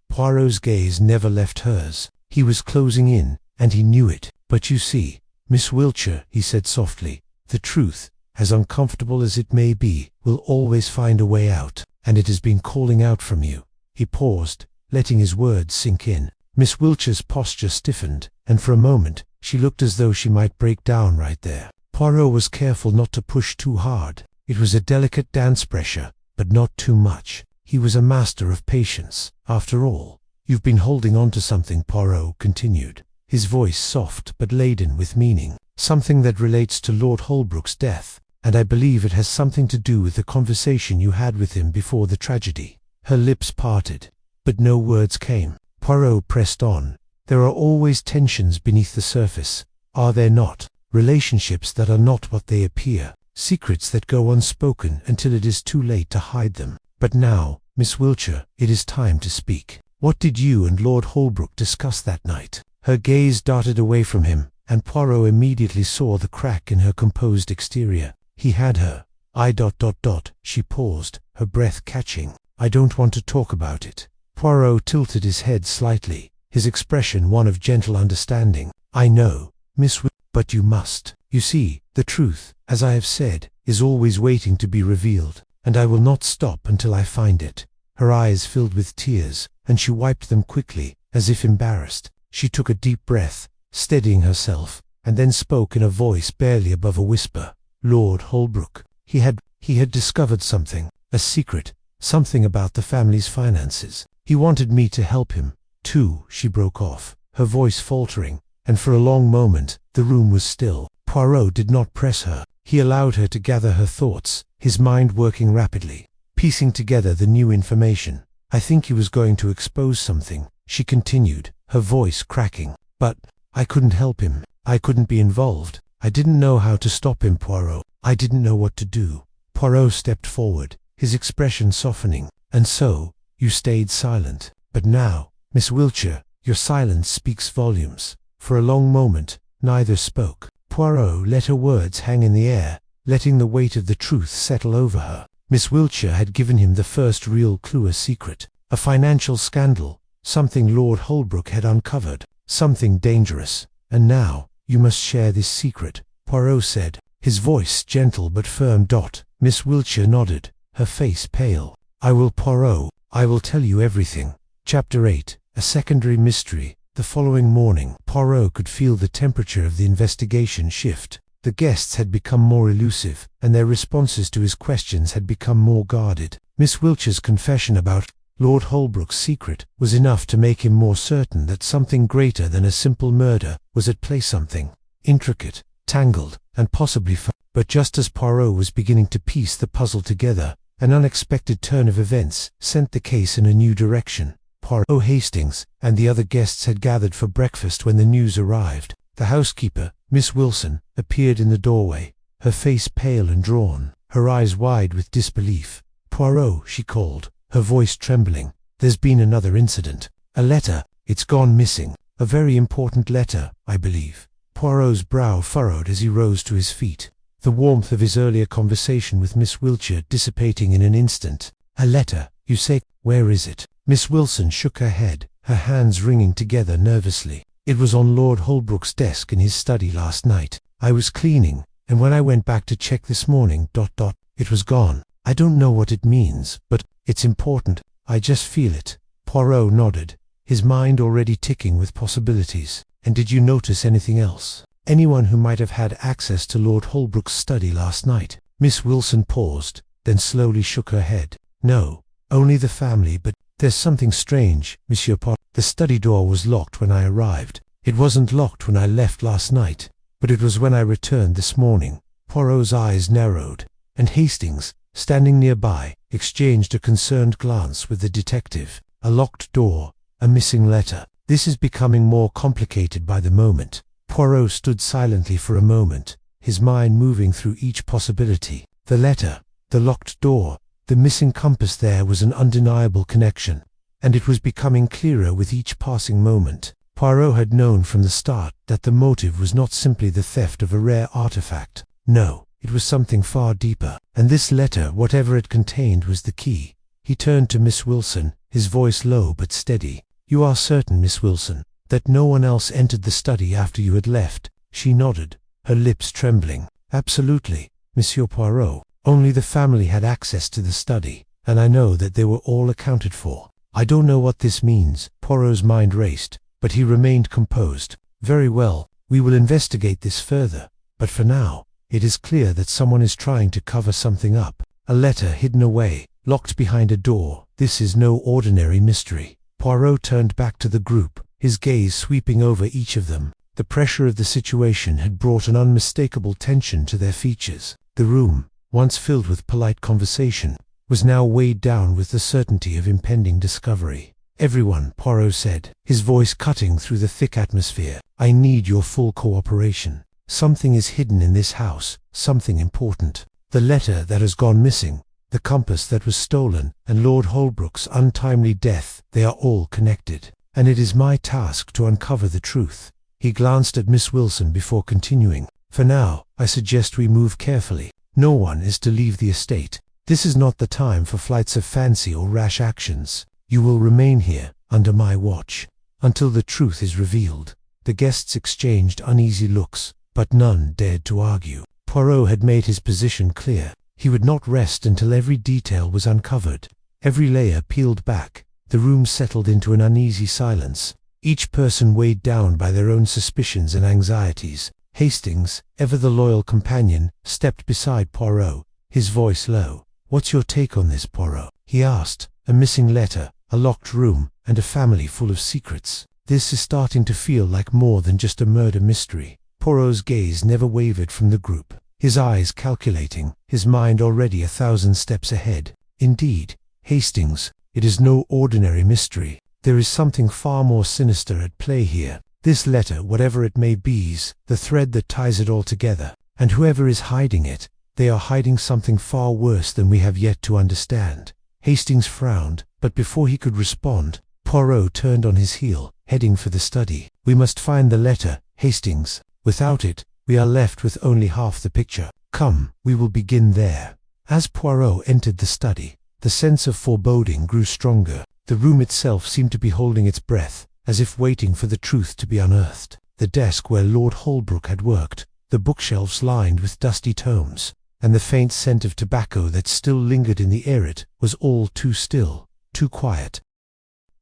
Poirot's gaze never left hers. He was closing in, and he knew it. "But you see, Miss Wiltshire," he said softly, "the truth, as uncomfortable as it may be, will always find a way out, and it has been calling out from you." He paused, letting his words sink in. Miss Wiltshire's posture stiffened, and for a moment she looked as though she might break down right there. Poirot was careful not to push too hard. It was a delicate dance pressure, but not too much. He was a master of patience. "After all, you've been holding on to something," Poirot continued, his voice soft but laden with meaning. "Something that relates to Lord Holbrook's death, and I believe it has something to do with the conversation you had with him before the tragedy." Her lips parted, but no words came. Poirot pressed on. "There are always tensions beneath the surface, are there not? Relationships that are not what they appear, secrets that go unspoken until it is too late to hide them. But now, Miss Wiltshire, it is time to speak. What did you and Lord Holbrook discuss that night?" Her gaze darted away from him, and Poirot immediately saw the crack in her composed exterior. He had her. She paused, her breath catching. "I don't want to talk about it." Poirot tilted his head slightly, his expression one of gentle understanding. "I know, Miss but you must. You see, the truth, as I have said, is always waiting to be revealed, and I will not stop until I find it." Her eyes filled with tears, and she wiped them quickly, as if embarrassed. She took a deep breath, steadying herself, and then spoke in a voice barely above a whisper. "Lord Holbrook, he had discovered something, a secret, something about the family's finances. He wanted me to help him, too." She broke off, her voice faltering, and for a long moment the room was still. Poirot did not press her. He allowed her to gather her thoughts, his mind working rapidly, piecing together the new information. "I think he was going to expose something," she continued, her voice cracking. "But I couldn't help him. I couldn't be involved. I didn't know how to stop him, Poirot. I didn't know what to do." Poirot stepped forward, his expression softening. "And so, you stayed silent. But now, Miss Wiltshire, your silence speaks volumes." For a long moment, neither spoke. Poirot let her words hang in the air, letting the weight of the truth settle over her. Miss Wiltshire had given him the first real clue, a secret, a financial scandal, something Lord Holbrook had uncovered, something dangerous. "And now, you must share this secret," Poirot said, his voice gentle but firm. Miss Wiltshire nodded, her face pale. "I will, Poirot, I will tell you everything." Chapter 8, A Secondary Mystery. The following morning, Poirot could feel the temperature of the investigation shift. The guests had become more elusive, and their responses to his questions had become more guarded. Miss Wiltshire's confession about Lord Holbrook's secret was enough to make him more certain that something greater than a simple murder was at play, something intricate, tangled, and possibly But just as Poirot was beginning to piece the puzzle together, an unexpected turn of events sent the case in a new direction. Poirot, Hastings, and the other guests had gathered for breakfast when the news arrived. The housekeeper, Miss Wilson, appeared in the doorway, her face pale and drawn, her eyes wide with disbelief. "Poirot," she called, her voice trembling, "there's been another incident. A letter. It's gone missing. A very important letter, I believe." Poirot's brow furrowed as he rose to his feet, the warmth of his earlier conversation with Miss Wiltshire dissipating in an instant. "A letter, you say? Where is it?" Miss Wilson shook her head, her hands wringing together nervously. "It was on Lord Holbrook's desk in his study last night. I was cleaning, and when I went back to check this morning, it was gone. I don't know what it means, but it's important. I just feel it." Poirot nodded, his mind already ticking with possibilities. "And did you notice anything else? Anyone who might have had access to Lord Holbrook's study last night?" Miss Wilson paused, then slowly shook her head. "No, only the family, but there's something strange, Monsieur Poirot. The study door was locked when I arrived. It wasn't locked when I left last night, but it was when I returned this morning." Poirot's eyes narrowed. "And Hastings, standing nearby, exchanged a concerned glance with the detective. A locked door, a missing letter. This is becoming more complicated by the moment. Poirot stood silently for a moment, his mind moving through each possibility. The letter, the locked door, the missing compass. There was an undeniable connection, and it was becoming clearer with each passing moment. Poirot had known from the start that the motive was not simply the theft of a rare artifact. No, it was something far deeper, and this letter, whatever it contained, was the key. He turned to Miss Wilson, his voice low but steady. "You are certain, Miss Wilson, that no one else entered the study after you had left?" She nodded, her lips trembling. "Absolutely, Monsieur Poirot. Only the family had access to the study, and I know that they were all accounted for." "I don't know what this means." Poirot's mind raced, but he remained composed. "Very well, we will investigate this further, but for now, it is clear that someone is trying to cover something up. A letter hidden away, locked behind a door. This is no ordinary mystery." Poirot turned back to the group, his gaze sweeping over each of them. The pressure of the situation had brought an unmistakable tension to their features. The room, once filled with polite conversation, was now weighed down with the certainty of impending discovery. "Everyone," Poirot said, his voice cutting through the thick atmosphere, "I need your full cooperation. Something is hidden in this house, something important. The letter that has gone missing, the compass that was stolen, and Lord Holbrook's untimely death, they are all connected, and it is my task to uncover the truth." He glanced at Miss Wilson before continuing. "For now, I suggest we move carefully. No one is to leave the estate. This is not the time for flights of fancy or rash actions. You will remain here, under my watch, until the truth is revealed." The guests exchanged uneasy looks, but none dared to argue. Poirot had made his position clear. He would not rest until every detail was uncovered, every layer peeled back. The room settled into an uneasy silence, each person weighed down by their own suspicions and anxieties. Hastings, ever the loyal companion, stepped beside Poirot, his voice low. "What's your take on this, Poirot?" he asked. "A missing letter, a locked room, and a family full of secrets. This is starting to feel like more than just a murder mystery." Poirot's gaze never wavered from the group, his eyes calculating, his mind already 1,000 steps ahead. "Indeed, Hastings, it is no ordinary mystery. There is something far more sinister at play here. This letter, whatever it may be, is the thread that ties it all together, and whoever is hiding it, they are hiding something far worse than we have yet to understand." Hastings frowned, but before he could respond, Poirot turned on his heel, heading for the study. "We must find the letter, Hastings. Without it, we are left with only half the picture. Come, we will begin there." As Poirot entered the study, the sense of foreboding grew stronger. The room itself seemed to be holding its breath, as if waiting for the truth to be unearthed. The desk where Lord Holbrook had worked, the bookshelves lined with dusty tomes, and the faint scent of tobacco that still lingered in the air, it was all too still, too quiet.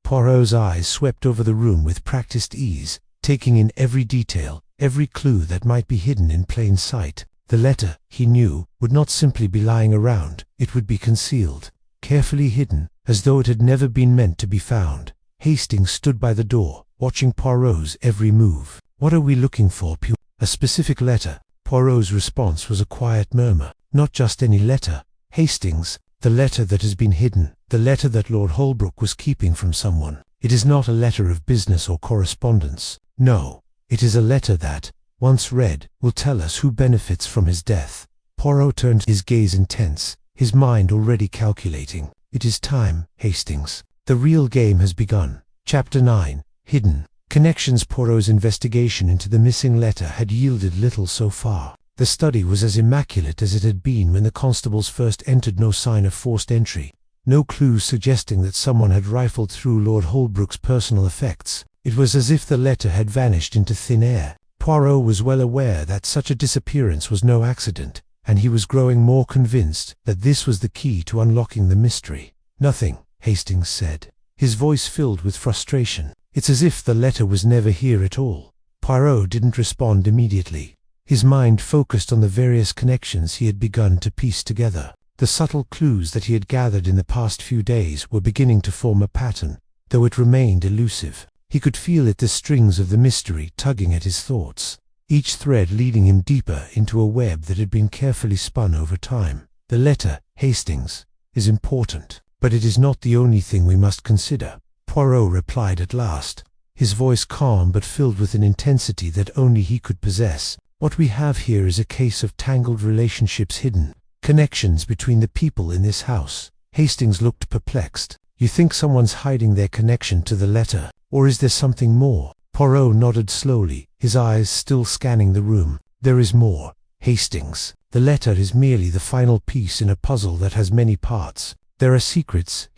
Poirot's eyes swept over the room with practiced ease, taking in every detail, every clue that might be hidden in plain sight. The letter, he knew, would not simply be lying around, it would be concealed, carefully hidden, as though it had never been meant to be found. Hastings stood by the door, watching Poirot's every move. "What are we looking for, Pugh?" "A specific letter." Poirot's response was a quiet murmur. "Not just any letter, Hastings. The letter that has been hidden, the letter that Lord Holbrook was keeping from someone. It is not a letter of business or correspondence. No, it is a letter that, once read, will tell us who benefits from his death." Poirot turned, his gaze intense, his mind already calculating. "It is time, Hastings. The real game has begun." Chapter 9. Hidden Connections. Poirot's investigation into the missing letter had yielded little so far. The study was as immaculate as it had been when the constables first entered. No sign of forced entry, no clues suggesting that someone had rifled through Lord Holbrook's personal effects. It was as if the letter had vanished into thin air. Poirot was well aware that such a disappearance was no accident, and he was growing more convinced that this was the key to unlocking the mystery. "Nothing," Hastings said, his voice filled with frustration. "It's as if the letter was never here at all." Poirot didn't respond immediately. His mind focused on the various connections he had begun to piece together. The subtle clues that he had gathered in the past few days were beginning to form a pattern, though it remained elusive. He could feel it, the strings of the mystery tugging at his thoughts, each thread leading him deeper into a web that had been carefully spun over time. The letter, Hastings, is important, but it is not the only thing we must consider," Poirot replied at last, his voice calm but filled with an intensity that only he could possess. "What we have here is a case of tangled relationships, hidden connections between the people in this house." Hastings looked perplexed. "You think someone's hiding their connection to the letter, or is there something more?" Poirot nodded slowly, his eyes still scanning the room. "There is more, Hastings. The letter is merely the final piece in a puzzle that has many parts. There are secrets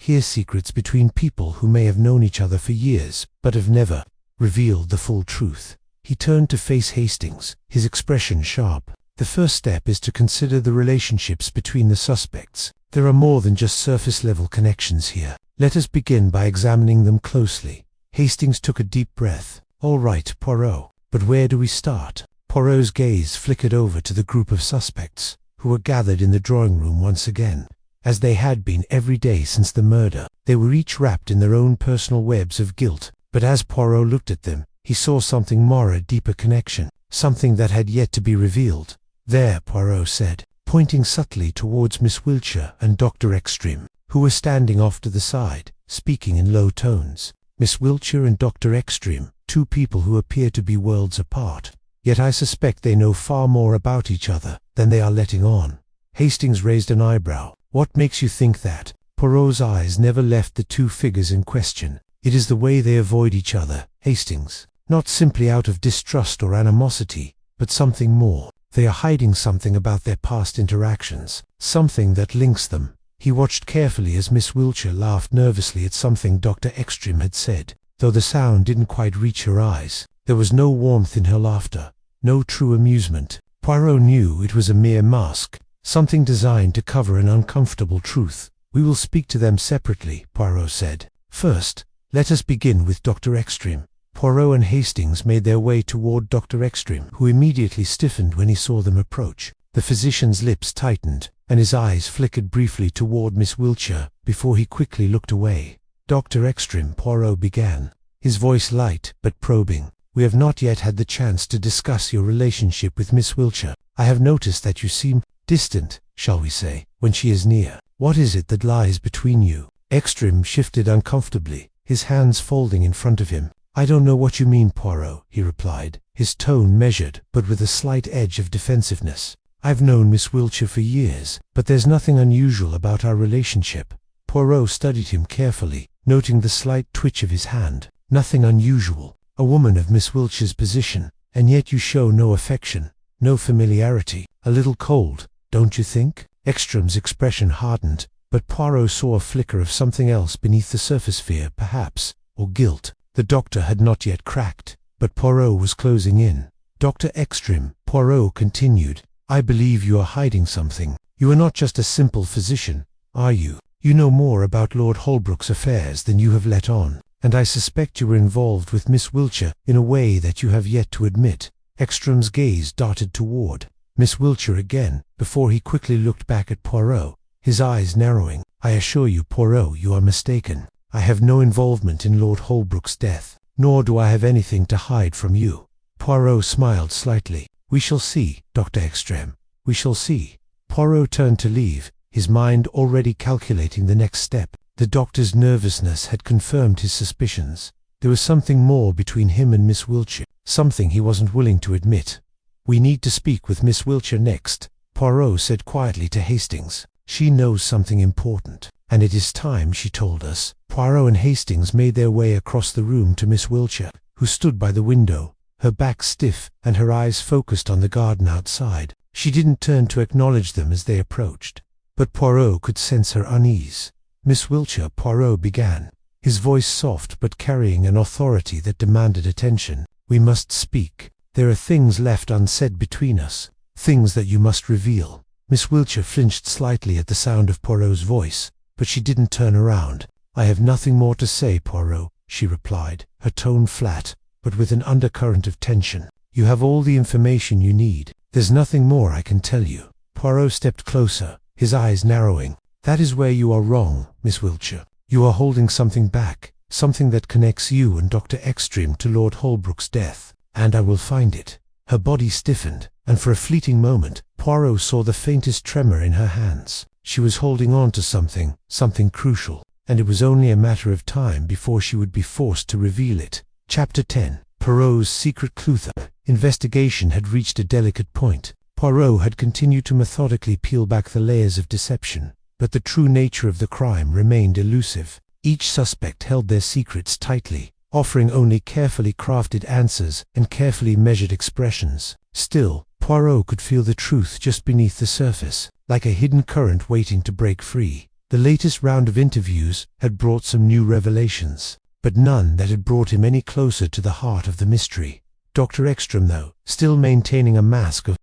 between people who may have known each other for years, but have never revealed the full truth." He turned to face Hastings, his expression sharp. "The first step is to consider the relationships between the suspects. There are more than just surface-level connections here. Let us begin by examining them closely." Hastings took a deep breath. "All right, Poirot, but where do we start?" Poirot's gaze flickered over to the group of suspects, who were gathered in the drawing-room once again. As they had been every day since the murder, they were each wrapped in their own personal webs of guilt. But as Poirot looked at them, he saw something more, a deeper connection, something that had yet to be revealed. "There," Poirot said, pointing subtly towards Miss Wiltshire and Dr. Ekstrom, who were standing off to the side, speaking in low tones. "Miss Wiltshire and Dr. Ekstrom, two people who appear to be worlds apart. Yet I suspect they know far more about each other than they are letting on." Hastings raised an eyebrow. "What makes you think that?" Poirot's eyes never left the two figures in question. "It is the way they avoid each other, Hastings. Not simply out of distrust or animosity, but something more. They are hiding something about their past interactions, something that links them." He watched carefully as Miss Wiltshire laughed nervously at something Dr. Ekstrom had said, though the sound didn't quite reach her eyes. There was no warmth in her laughter, no true amusement. Poirot knew it was a mere mask, something designed to cover an uncomfortable truth. "We will speak to them separately," Poirot said. "First, let us begin with Dr. Ekstrom." Poirot and Hastings made their way toward Dr. Ekstrom, who immediately stiffened when he saw them approach. The physician's lips tightened, and his eyes flickered briefly toward Miss Wiltshire before he quickly looked away. "Dr. Ekstrom," Poirot began, his voice light but probing, "we have not yet had the chance to discuss your relationship with Miss Wiltshire. I have noticed that you seem distant, shall we say, when she is near. What is it that lies between you?" Ekstrom shifted uncomfortably, his hands folding in front of him. "I don't know what you mean, Poirot," he replied, his tone measured but with a slight edge of defensiveness. "I've known Miss Wiltshire for years, but there's nothing unusual about our relationship." Poirot studied him carefully, noting the slight twitch of his hand. "Nothing unusual. A woman of Miss Wiltshire's position, and yet you show no affection, no familiarity. A little cold, don't you think?" Ekstrom's expression hardened, but Poirot saw a flicker of something else beneath the surface, fear, perhaps, or guilt. The doctor had not yet cracked, but Poirot was closing in. "Dr. Ekstrom," Poirot continued, "I believe you are hiding something. You are not just a simple physician, are you? You know more about Lord Holbrook's affairs than you have let on, and I suspect you were involved with Miss Wiltshire in a way that you have yet to admit." Ekstrom's gaze darted toward Miss Wiltshire again, before he quickly looked back at Poirot, his eyes narrowing. "I assure you, Poirot, you are mistaken. I have no involvement in Lord Holbrook's death, nor do I have anything to hide from you." Poirot smiled slightly. "We shall see, Dr. Ekstrom. We shall see." Poirot turned to leave, his mind already calculating the next step. The doctor's nervousness had confirmed his suspicions. There was something more between him and Miss Wiltshire, something he wasn't willing to admit. "We need to speak with Miss Wiltshire next," Poirot said quietly to Hastings. "She knows something important, and it is time she told us." Poirot and Hastings made their way across the room to Miss Wiltshire, who stood by the window, her back stiff and her eyes focused on the garden outside. She didn't turn to acknowledge them as they approached, but Poirot could sense her unease. "Miss Wiltshire," Poirot began, his voice soft but carrying an authority that demanded attention, "we must speak. There are things left unsaid between us, things that you must reveal." Miss Wiltshire flinched slightly at the sound of Poirot's voice, but she didn't turn around. "I have nothing more to say, Poirot," she replied, her tone flat, but with an undercurrent of tension. "You have all the information you need. There's nothing more I can tell you." Poirot stepped closer, his eyes narrowing. "That is where you are wrong, Miss Wiltshire. You are holding something back, something that connects you and Dr. Ekstrom to Lord Holbrook's death, and I will find it." Her body stiffened, and for a fleeting moment, Poirot saw the faintest tremor in her hands. She was holding on to something crucial, and it was only a matter of time before she would be forced to reveal it. Chapter 10. Poirot's secret clue. The investigation had reached a delicate point. Poirot had continued to methodically peel back the layers of deception, but the true nature of the crime remained elusive. Each suspect held their secrets tightly, offering only carefully crafted answers and carefully measured expressions. Still, Poirot could feel the truth just beneath the surface, like a hidden current waiting to break free. The latest round of interviews had brought some new revelations, but none that had brought him any closer to the heart of the mystery. Dr. Ekstrom, though, still maintaining a mask of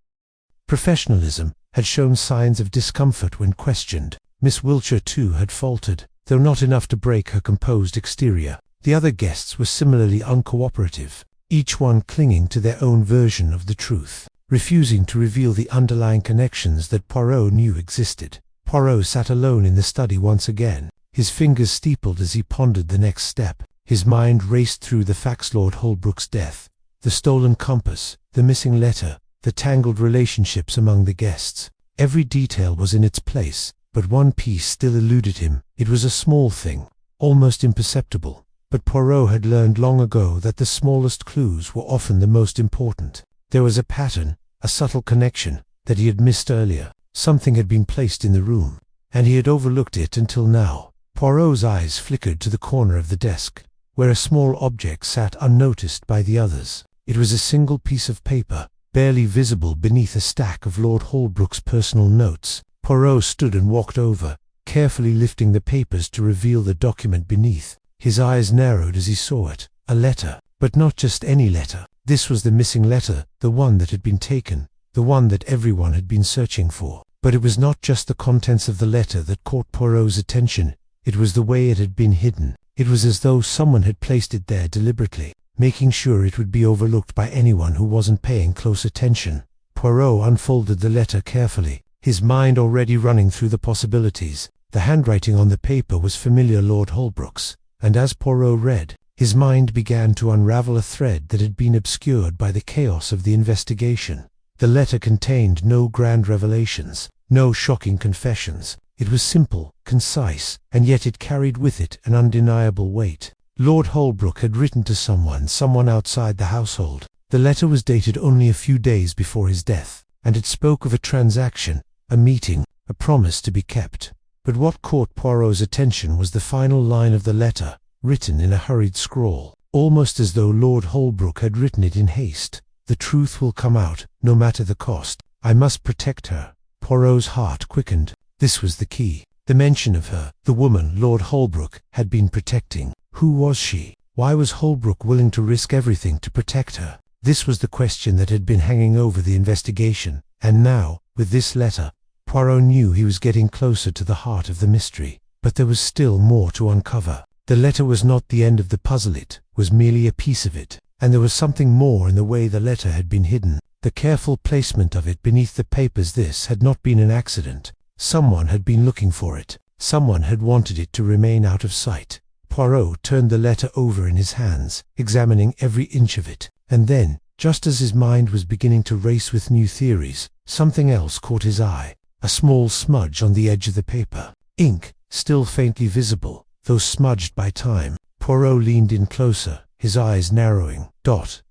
professionalism, had shown signs of discomfort when questioned. Miss Wiltshire, too, had faltered, though not enough to break her composed exterior. The other guests were similarly uncooperative, each one clinging to their own version of the truth, refusing to reveal the underlying connections that Poirot knew existed. Poirot sat alone in the study once again, his fingers steepled as he pondered the next step. His mind raced through the facts: Lord Holbrook's death, the stolen compass, the missing letter, the tangled relationships among the guests. Every detail was in its place, but one piece still eluded him. It was a small thing, almost imperceptible, but Poirot had learned long ago that the smallest clues were often the most important. There was a pattern, a subtle connection, that he had missed earlier. Something had been placed in the room, and he had overlooked it until now. Poirot's eyes flickered to the corner of the desk, where a small object sat unnoticed by the others. It was a single piece of paper, barely visible beneath a stack of Lord Holbrook's personal notes. Poirot stood and walked over, carefully lifting the papers to reveal the document beneath. His eyes narrowed as he saw it. A letter, but not just any letter. This was the missing letter, the one that had been taken, the one that everyone had been searching for. But it was not just the contents of the letter that caught Poirot's attention, it was the way it had been hidden. It was as though someone had placed it there deliberately, making sure it would be overlooked by anyone who wasn't paying close attention. Poirot unfolded the letter carefully, his mind already running through the possibilities. The handwriting on the paper was familiar Lord Holbrook's, and as Poirot read, his mind began to unravel a thread that had been obscured by the chaos of the investigation. The letter contained no grand revelations, no shocking confessions. It was simple, concise, and yet it carried with it an undeniable weight. Lord Holbrook had written to someone outside the household. The letter was dated only a few days before his death, and it spoke of a transaction, a meeting, a promise to be kept. But what caught Poirot's attention was the final line of the letter, written in a hurried scrawl, almost as though Lord Holbrook had written it in haste. The truth will come out, no matter the cost. I must protect her. Poirot's heart quickened. This was the key. The mention of her, the woman Lord Holbrook had been protecting. Who was she? Why was Holbrook willing to risk everything to protect her? This was the question that had been hanging over the investigation, and now, with this letter, Poirot knew he was getting closer to the heart of the mystery. But there was still more to uncover. The letter was not the end of the puzzle, it was merely a piece of it. And there was something more in the way the letter had been hidden, the careful placement of it beneath the papers. This had not been an accident. Someone had been looking for it. Someone had wanted it to remain out of sight. Poirot turned the letter over in his hands, examining every inch of it. And then, just as his mind was beginning to race with new theories, something else caught his eye. A small smudge on the edge of the paper. Ink, still faintly visible, though smudged by time. Poirot leaned in closer, his eyes narrowing.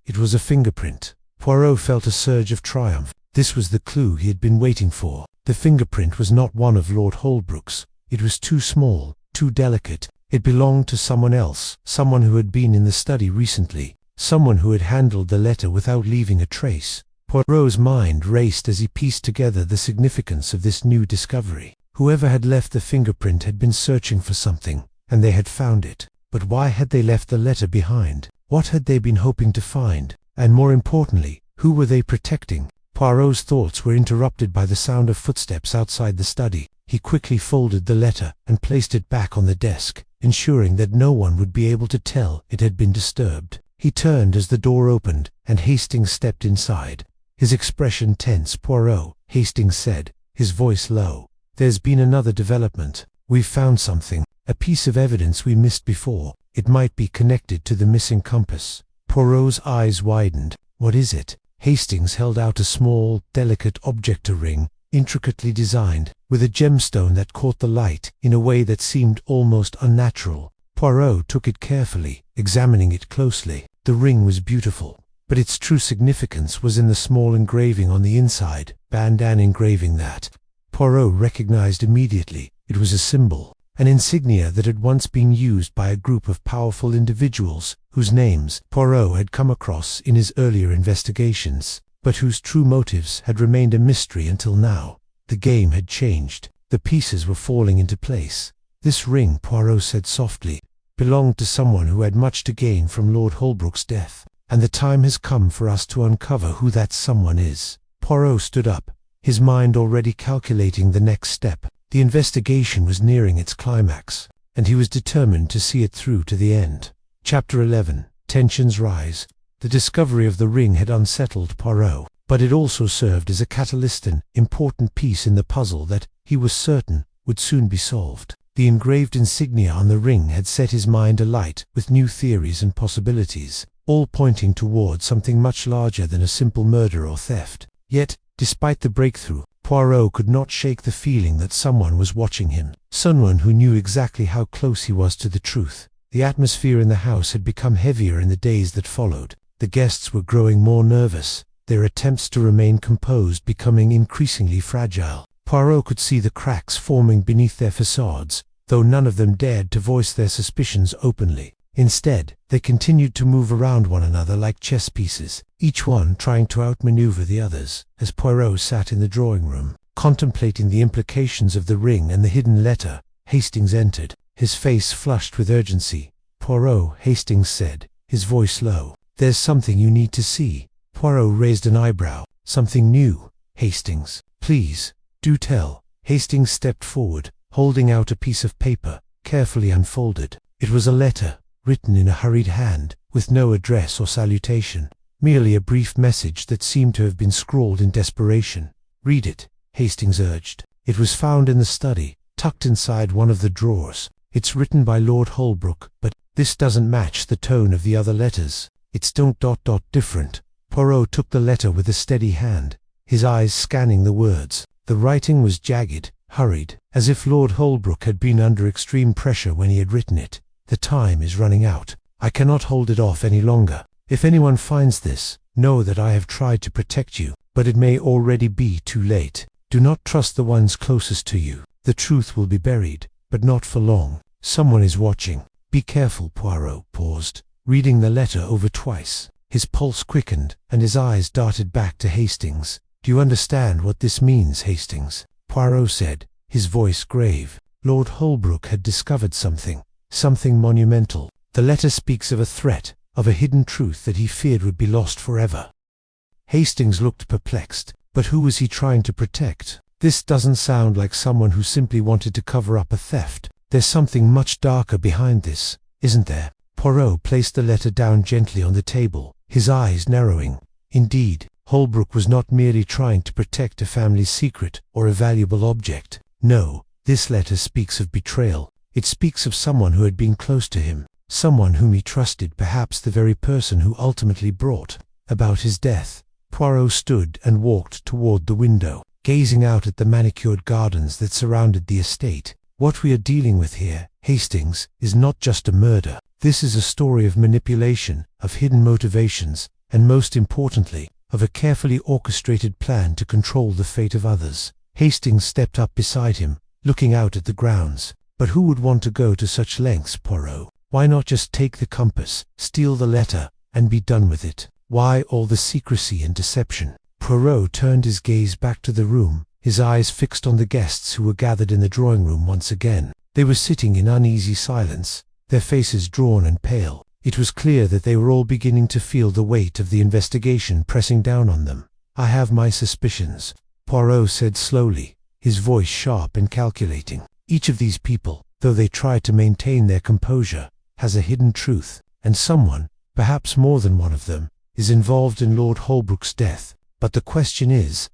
It was a fingerprint. Poirot felt a surge of triumph. This was the clue he had been waiting for. The fingerprint was not one of Lord Holbrook's. It was too small, too delicate. It belonged to someone else, someone who had been in the study recently, someone who had handled the letter without leaving a trace. Poirot's mind raced as he pieced together the significance of this new discovery. Whoever had left the fingerprint had been searching for something, and they had found it. But why had they left the letter behind? What had they been hoping to find? And more importantly, who were they protecting? Poirot's thoughts were interrupted by the sound of footsteps outside the study. He quickly folded the letter and placed it back on the desk, ensuring that no one would be able to tell it had been disturbed. He turned as the door opened, and Hastings stepped inside. His expression tense. Poirot, Hastings said, his voice low. There's been another development. We've found something, a piece of evidence we missed before. It might be connected to the missing compass. Poirot's eyes widened. What is it? Hastings held out a small, delicate object, a ring, intricately designed. with a gemstone that caught the light in a way that seemed almost unnatural. Poirot took it carefully, examining it closely. The ring was beautiful, but its true significance was in the small engraving on the inside, bandan engraving that Poirot recognized immediately. It was a symbol, an insignia that had once been used by a group of powerful individuals whose names Poirot had come across in his earlier investigations, but whose true motives had remained a mystery until now. The game had changed. The pieces were falling into place. This ring, Poirot said softly, belonged to someone who had much to gain from Lord Holbrook's death, and the time has come for us to uncover who that someone is. Poirot stood up, his mind already calculating the next step. The investigation was nearing its climax, and he was determined to see it through to the end. Chapter 11. Tensions rise. The discovery of the ring had unsettled Poirot, but it also served as a catalyst, an important piece in the puzzle that, he was certain, would soon be solved. The engraved insignia on the ring had set his mind alight with new theories and possibilities, all pointing toward something much larger than a simple murder or theft. Yet, despite the breakthrough, Poirot could not shake the feeling that someone was watching him, someone who knew exactly how close he was to the truth. The atmosphere in the house had become heavier in the days that followed. The guests were growing more nervous, their attempts to remain composed becoming increasingly fragile. Poirot could see the cracks forming beneath their facades, though none of them dared to voice their suspicions openly. Instead, they continued to move around one another like chess pieces, each one trying to outmaneuver the others. As Poirot sat in the drawing room, contemplating the implications of the ring and the hidden letter, Hastings entered, his face flushed with urgency. "Poirot," Hastings said, his voice low. "There's something you need to see." Poirot raised an eyebrow. "Something new, Hastings? Please, do tell." Hastings stepped forward, holding out a piece of paper, carefully unfolded. It was a letter, written in a hurried hand, with no address or salutation, merely a brief message that seemed to have been scrawled in desperation. "Read it," Hastings urged. "It was found in the study, tucked inside one of the drawers. It's written by Lord Holbrook, but this doesn't match the tone of the other letters. It's different." Poirot took the letter with a steady hand, his eyes scanning the words. The writing was jagged, hurried, as if Lord Holbrook had been under extreme pressure when he had written it. "The time is running out. I cannot hold it off any longer. If anyone finds this, know that I have tried to protect you, but it may already be too late. Do not trust the ones closest to you. The truth will be buried, but not for long. Someone is watching. Be careful." Poirot paused, reading the letter over twice. His pulse quickened, and his eyes darted back to Hastings. "Do you understand what this means, Hastings?" Poirot said, his voice grave. Lord Holbrook had discovered something monumental. The letter speaks of a threat, of a hidden truth that he feared would be lost forever. Hastings looked perplexed. But who was he trying to protect? This doesn't sound like someone who simply wanted to cover up a theft. There's something much darker behind this, isn't there? Poirot placed the letter down gently on the table, his eyes narrowing. Indeed, Holbrook was not merely trying to protect a family secret or a valuable object. No, this letter speaks of betrayal. It speaks of someone who had been close to him, someone whom he trusted, perhaps the very person who ultimately brought about his death. Poirot stood and walked toward the window, gazing out at the manicured gardens that surrounded the estate. "What we are dealing with here, Hastings, is not just a murder. This is a story of manipulation, of hidden motivations, and most importantly, of a carefully orchestrated plan to control the fate of others." Hastings stepped up beside him, looking out at the grounds. "But who would want to go to such lengths, Poirot? Why not just take the compass, steal the letter, and be done with it? Why all the secrecy and deception?" Poirot turned his gaze back to the room, his eyes fixed on the guests who were gathered in the drawing room once again. They were sitting in uneasy silence, their faces drawn and pale. It was clear that they were all beginning to feel the weight of the investigation pressing down on them. "I have my suspicions," Poirot said slowly, his voice sharp and calculating. "Each of these people, though they try to maintain their composure, has a hidden truth, and someone, perhaps more than one of them, is involved in Lord Holbrook's death. But the question is,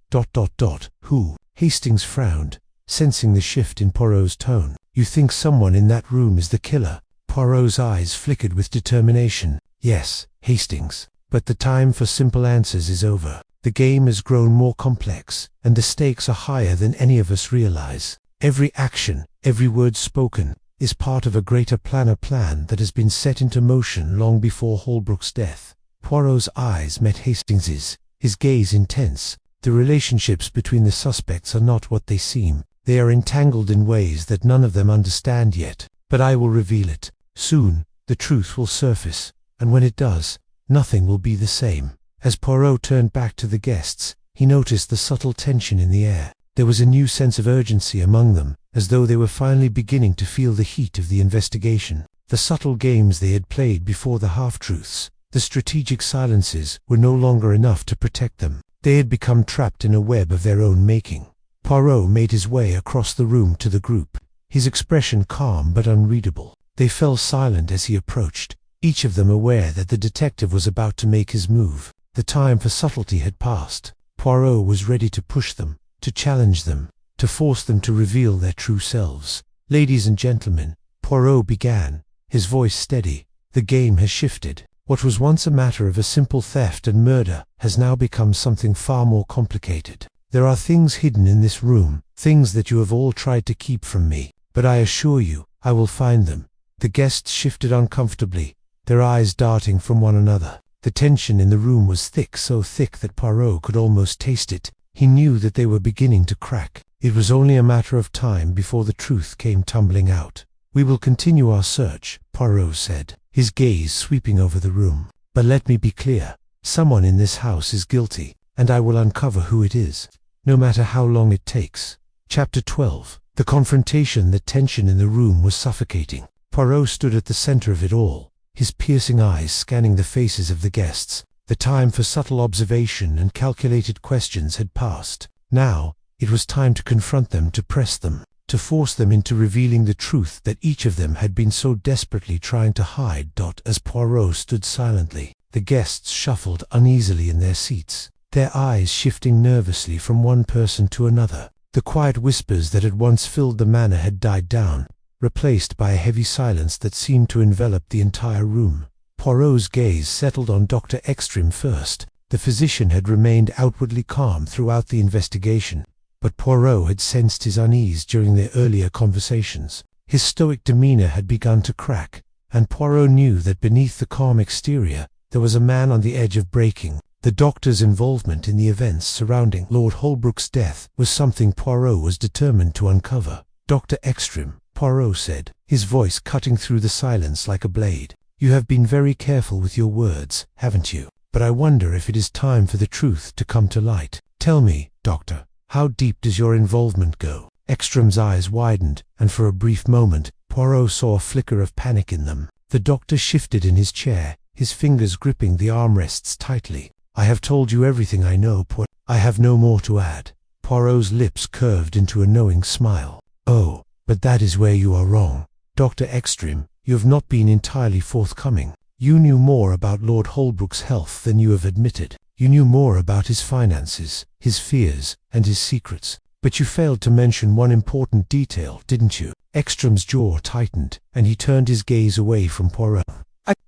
who?" Hastings frowned, sensing the shift in Poirot's tone. "You think someone in that room is the killer?" Poirot's eyes flickered with determination. "Yes, Hastings. But the time for simple answers is over. The game has grown more complex, and the stakes are higher than any of us realize. Every action, every word spoken, is part of a greater plan that has been set into motion long before Holbrook's death. Poirot's eyes met Hastings's, his gaze intense. The relationships between the suspects are not what they seem. They are entangled in ways that none of them understand yet. But I will reveal it. Soon, the truth will surface, and when it does, nothing will be the same. As Poirot turned back to the guests, he noticed the subtle tension in the air. There was a new sense of urgency among them, as though they were finally beginning to feel the heat of the investigation. The subtle games they had played before the half-truths, the strategic silences, were no longer enough to protect them. They had become trapped in a web of their own making. Poirot made his way across the room to the group, his expression calm but unreadable. They fell silent as he approached, each of them aware that the detective was about to make his move. The time for subtlety had passed. Poirot was ready to push them, to challenge them, to force them to reveal their true selves. "Ladies and gentlemen," Poirot began, his voice steady, "the game has shifted. What was once a matter of a simple theft and murder has now become something far more complicated. There are things hidden in this room, things that you have all tried to keep from me, but I assure you, I will find them." The guests shifted uncomfortably, their eyes darting from one another. The tension in the room was thick, so thick that Poirot could almost taste it. He knew that they were beginning to crack. It was only a matter of time before the truth came tumbling out. "We will continue our search," Poirot said, his gaze sweeping over the room. "But let me be clear. Someone in this house is guilty, and I will uncover who it is, no matter how long it takes." Chapter 12. The confrontation. The tension in the room was suffocating. Poirot stood at the center of it all, his piercing eyes scanning the faces of the guests. The time for subtle observation and calculated questions had passed. Now, it was time to confront them, to press them, to force them into revealing the truth that each of them had been so desperately trying to hide. As Poirot stood silently, the guests shuffled uneasily in their seats, their eyes shifting nervously from one person to another. The quiet whispers that had once filled the manor had died down, replaced by a heavy silence that seemed to envelop the entire room. Poirot's gaze settled on Dr. Ekstrom first. The physician had remained outwardly calm throughout the investigation, but Poirot had sensed his unease during their earlier conversations. His stoic demeanor had begun to crack, and Poirot knew that beneath the calm exterior there was a man on the edge of breaking. The doctor's involvement in the events surrounding Lord Holbrook's death was something Poirot was determined to uncover. "Dr. Ekstrom," Poirot said, his voice cutting through the silence like a blade, "you have been very careful with your words, haven't you? But I wonder if it is time for the truth to come to light. Tell me, Doctor, how deep does your involvement go?" Ekstrom's eyes widened, and for a brief moment, Poirot saw a flicker of panic in them. The doctor shifted in his chair, his fingers gripping the armrests tightly. "I have told you everything I know, Poirot. I have no more to add." Poirot's lips curved into a knowing smile. "Oh, but that is where you are wrong. Dr. Ekstrom, you have not been entirely forthcoming. You knew more about Lord Holbrook's health than you have admitted. You knew more about his finances, his fears, and his secrets. But you failed to mention one important detail, didn't you?" Ekstrom's jaw tightened, and he turned his gaze away from Poirot.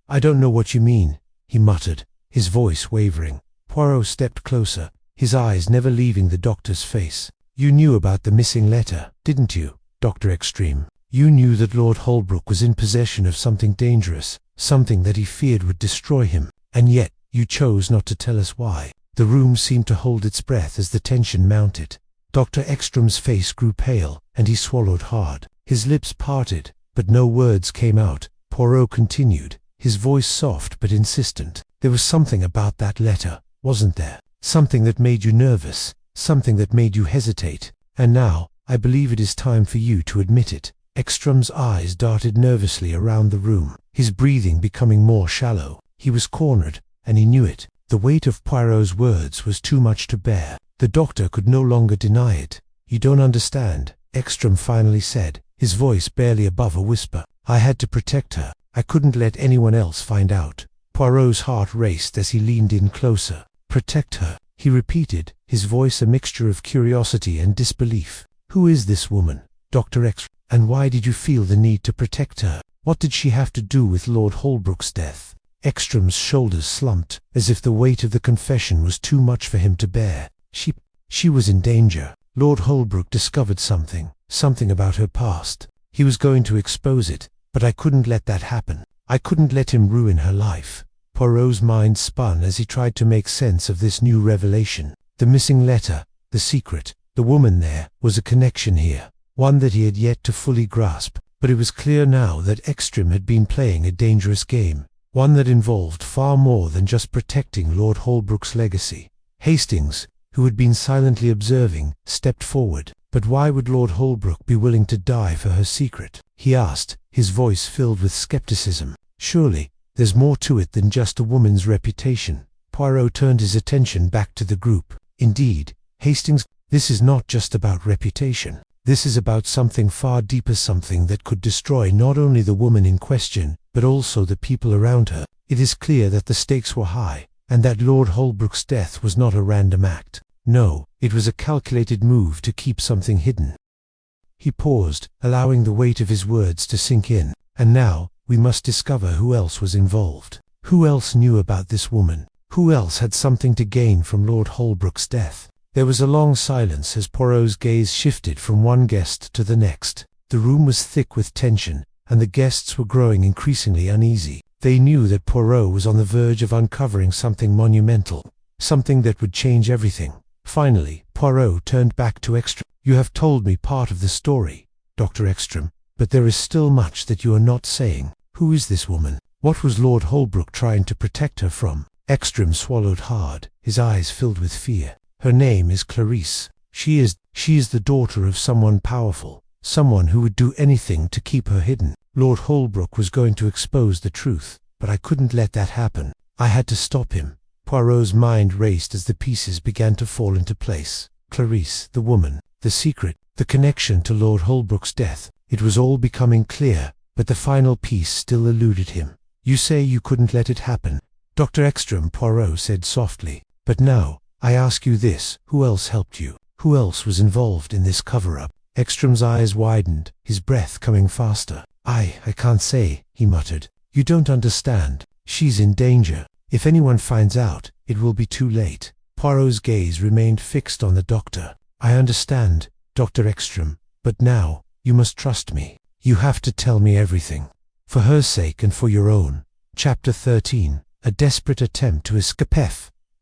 I don't know what you mean," he muttered, his voice wavering. Poirot stepped closer, his eyes never leaving the doctor's face. "You knew about the missing letter, didn't you, Dr. Ekstrom? You knew that Lord Holbrook was in possession of something dangerous, something that he feared would destroy him, and yet you chose not to tell us why." The room seemed to hold its breath as the tension mounted. Dr. Ekstrom's face grew pale, and he swallowed hard. His lips parted, but no words came out. Poirot continued, his voice soft but insistent. "There was something about that letter, wasn't there? Something that made you nervous, something that made you hesitate. And now, I believe it is time for you to admit it." Ekstrom's eyes darted nervously around the room, his breathing becoming more shallow. He was cornered, and he knew it. The weight of Poirot's words was too much to bear. The doctor could no longer deny it. "You don't understand," Ekstrom finally said, his voice barely above a whisper. "I had to protect her. I couldn't let anyone else find out." Poirot's heart raced as he leaned in closer. "Protect her," he repeated, his voice a mixture of curiosity and disbelief. "Who is this woman, Dr. Ekstrom? And why did you feel the need to protect her? What did she have to do with Lord Holbrook's death?" Ekstrom's shoulders slumped, as if the weight of the confession was too much for him to bear. She was in danger. Lord Holbrook discovered something about her past. He was going to expose it, but I couldn't let that happen. I couldn't let him ruin her life. Poirot's mind spun as he tried to make sense of this new revelation. The missing letter, the secret, the woman. There was a connection here, one that he had yet to fully grasp, but it was clear now that Ekstrom had been playing a dangerous game, one that involved far more than just protecting Lord Holbrook's legacy. Hastings, who had been silently observing, stepped forward. "But why would Lord Holbrook be willing to die for her secret?" he asked, his voice filled with skepticism. "Surely, there's more to it than just a woman's reputation." Poirot turned his attention back to the group. "Indeed, Hastings, this is not just about reputation. This is about something far deeper, something that could destroy not only the woman in question, but also the people around her. It is clear that the stakes were high, and that Lord Holbrook's death was not a random act. No, it was a calculated move to keep something hidden." He paused, allowing the weight of his words to sink in. "And now, we must discover who else was involved. Who else knew about this woman? Who else had something to gain from Lord Holbrook's death?" There was a long silence as Poirot's gaze shifted from one guest to the next. The room was thick with tension, and the guests were growing increasingly uneasy. They knew that Poirot was on the verge of uncovering something monumental, something that would change everything. Finally, Poirot turned back to Ekstrom. "You have told me part of the story, Dr. Ekstrom, but there is still much that you are not saying. Who is this woman? What was Lord Holbrook trying to protect her from?" Ekstrom swallowed hard, his eyes filled with fear. "Her name is Clarice. She is the daughter of someone powerful, someone who would do anything to keep her hidden. Lord Holbrook was going to expose the truth, but I couldn't let that happen. I had to stop him." Poirot's mind raced as the pieces began to fall into place. Clarice, the woman, the secret, the connection to Lord Holbrook's death. It was all becoming clear, but the final piece still eluded him. "You say you couldn't let it happen, Dr. Ekstrom," Poirot said softly. "But now, I ask you this, who else helped you? Who else was involved in this cover-up?" Ekstrom's eyes widened, his breath coming faster. I can't say," he muttered. "You don't understand. She's in danger. If anyone finds out, it will be too late." Poirot's gaze remained fixed on the doctor. "I understand, Dr. Ekstrom, but now, you must trust me. You have to tell me everything. For her sake and for your own." Chapter 13. A desperate attempt to escape.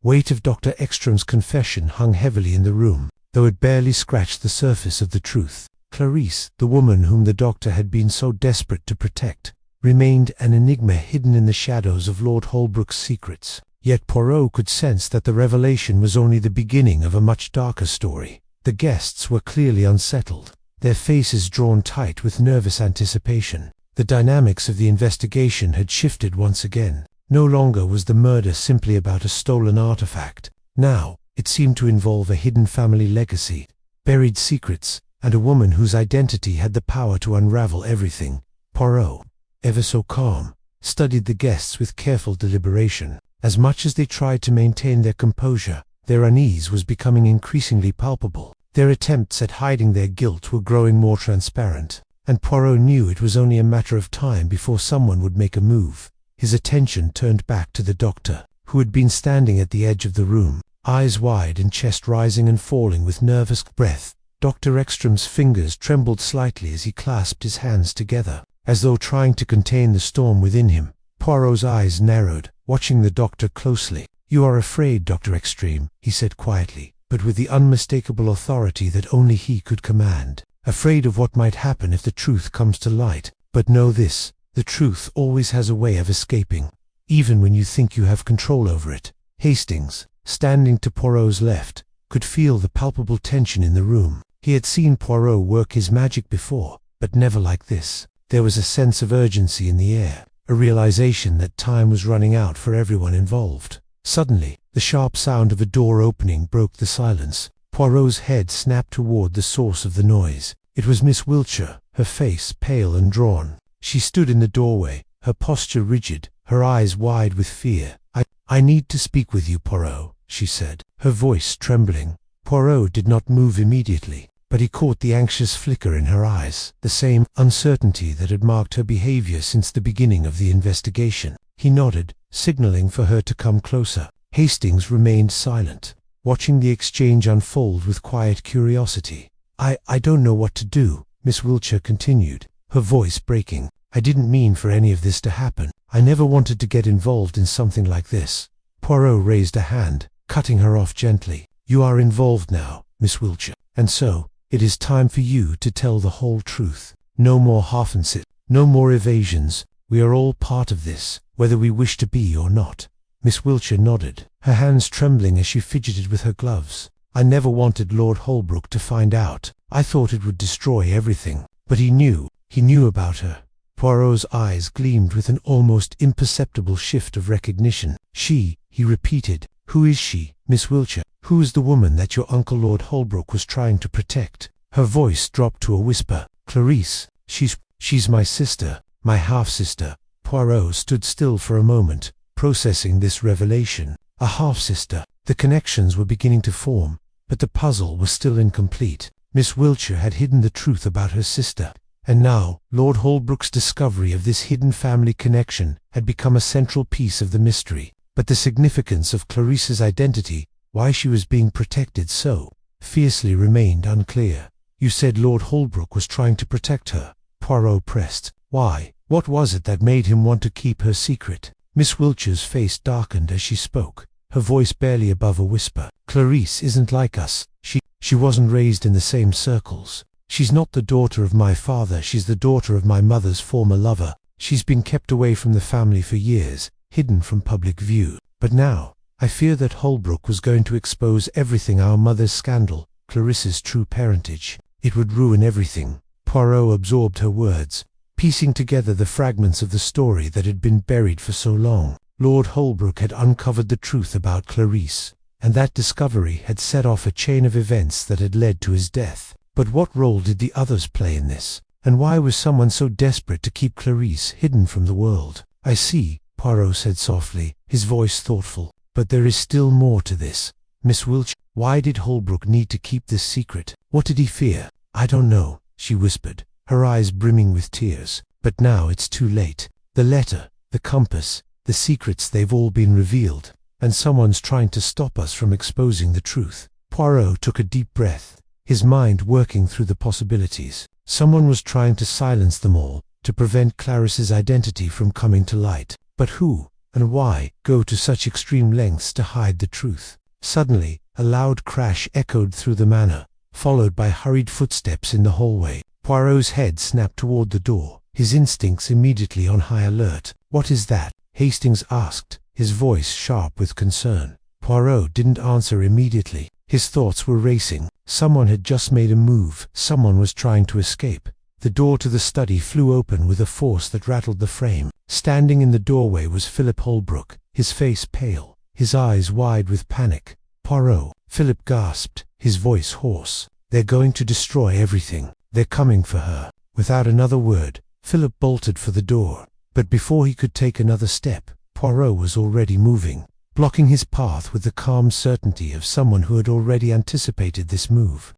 Weight of Dr. Ekstrom's confession hung heavily in the room, though it barely scratched the surface of the truth. Clarice, the woman whom the doctor had been so desperate to protect, remained an enigma hidden in the shadows of Lord Holbrook's secrets. Yet Poirot could sense that the revelation was only the beginning of a much darker story. The guests were clearly unsettled, their faces drawn tight with nervous anticipation. The dynamics of the investigation had shifted once again. No longer was the murder simply about a stolen artifact. Now, it seemed to involve a hidden family legacy, buried secrets, and a woman whose identity had the power to unravel everything. Poirot, ever so calm, studied the guests with careful deliberation. As much as they tried to maintain their composure, their unease was becoming increasingly palpable. Their attempts at hiding their guilt were growing more transparent, and Poirot knew it was only a matter of time before someone would make a move. His attention turned back to the doctor, who had been standing at the edge of the room, eyes wide and chest rising and falling with nervous breath. Dr. Ekstrom's fingers trembled slightly as he clasped his hands together, as though trying to contain the storm within him. Poirot's eyes narrowed, watching the doctor closely. "You are afraid, Dr. Ekstrom," he said quietly, but with the unmistakable authority that only he could command. "Afraid of what might happen if the truth comes to light. But know this, the truth always has a way of escaping, even when you think you have control over it." Hastings, standing to Poirot's left, could feel the palpable tension in the room. He had seen Poirot work his magic before, but never like this. There was a sense of urgency in the air, a realization that time was running out for everyone involved. Suddenly, the sharp sound of a door opening broke the silence. Poirot's head snapped toward the source of the noise. It was Miss Wiltshire, her face pale and drawn. She stood in the doorway, her posture rigid, her eyes wide with fear. I need to speak with you, Poirot," she said, her voice trembling. Poirot did not move immediately, but he caught the anxious flicker in her eyes, the same uncertainty that had marked her behavior since the beginning of the investigation. He nodded, signaling for her to come closer. Hastings remained silent, watching the exchange unfold with quiet curiosity. I don't know what to do," Miss Wiltshire continued, her voice breaking. "I didn't mean for any of this to happen. I never wanted to get involved in something like this." Poirot raised a hand, cutting her off gently. "You are involved now, Miss Wiltshire, and so it is time for you to tell the whole truth. No more half and sit, no more evasions. We are all part of this, whether we wish to be or not." Miss Wiltshire nodded, her hands trembling as she fidgeted with her gloves. "I never wanted Lord Holbrook to find out. I thought it would destroy everything. But he knew about her." Poirot's eyes gleamed with an almost imperceptible shift of recognition. "She," he repeated. "Who is she, Miss Wiltshire? Who is the woman that your uncle Lord Holbrook was trying to protect?" Her voice dropped to a whisper. "Clarisse. She's my sister, my half-sister." Poirot stood still for a moment, processing this revelation. A half-sister. The connections were beginning to form, but the puzzle was still incomplete. Miss Wiltshire had hidden the truth about her sister, and now Lord Holbrook's discovery of this hidden family connection had become a central piece of the mystery. But the significance of Clarisse's identity, why she was being protected so fiercely, remained unclear. "You said Lord Holbrook was trying to protect her," Poirot pressed. "Why? What was it that made him want to keep her secret?" Miss Wiltshire's face darkened as she spoke, her voice barely above a whisper. "Clarisse isn't like us. She wasn't raised in the same circles. She's not the daughter of my father, she's the daughter of my mother's former lover. She's been kept away from the family for years, hidden from public view. But now, I fear that Holbrook was going to expose everything, our mother's scandal, Clarisse's true parentage. It would ruin everything." Poirot absorbed her words, piecing together the fragments of the story that had been buried for so long. Lord Holbrook had uncovered the truth about Clarisse, and that discovery had set off a chain of events that had led to his death. But what role did the others play in this? And why was someone so desperate to keep Clarisse hidden from the world? "I see," Poirot said softly, his voice thoughtful. "But there is still more to this. Miss Wiltshire, why did Holbrook need to keep this secret? What did he fear?" "I don't know," she whispered, her eyes brimming with tears. "But now it's too late. The letter, the compass, the secrets, they've all been revealed, and someone's trying to stop us from exposing the truth." Poirot took a deep breath, his mind working through the possibilities. Someone was trying to silence them all, to prevent Clarisse's identity from coming to light. But who, and why, go to such extreme lengths to hide the truth? Suddenly, a loud crash echoed through the manor, followed by hurried footsteps in the hallway. Poirot's head snapped toward the door, his instincts immediately on high alert. "What is that?" Hastings asked, his voice sharp with concern. Poirot didn't answer immediately. His thoughts were racing. Someone had just made a move. Someone was trying to escape. The door to the study flew open with a force that rattled the frame. Standing in the doorway was Philip Holbrook, his face pale, his eyes wide with panic. "Poirot," Philip gasped, his voice hoarse. "They're going to destroy everything. They're coming for her." Without another word, Philip bolted for the door. But before he could take another step, Poirot was already moving, blocking his path with the calm certainty of someone who had already anticipated this move.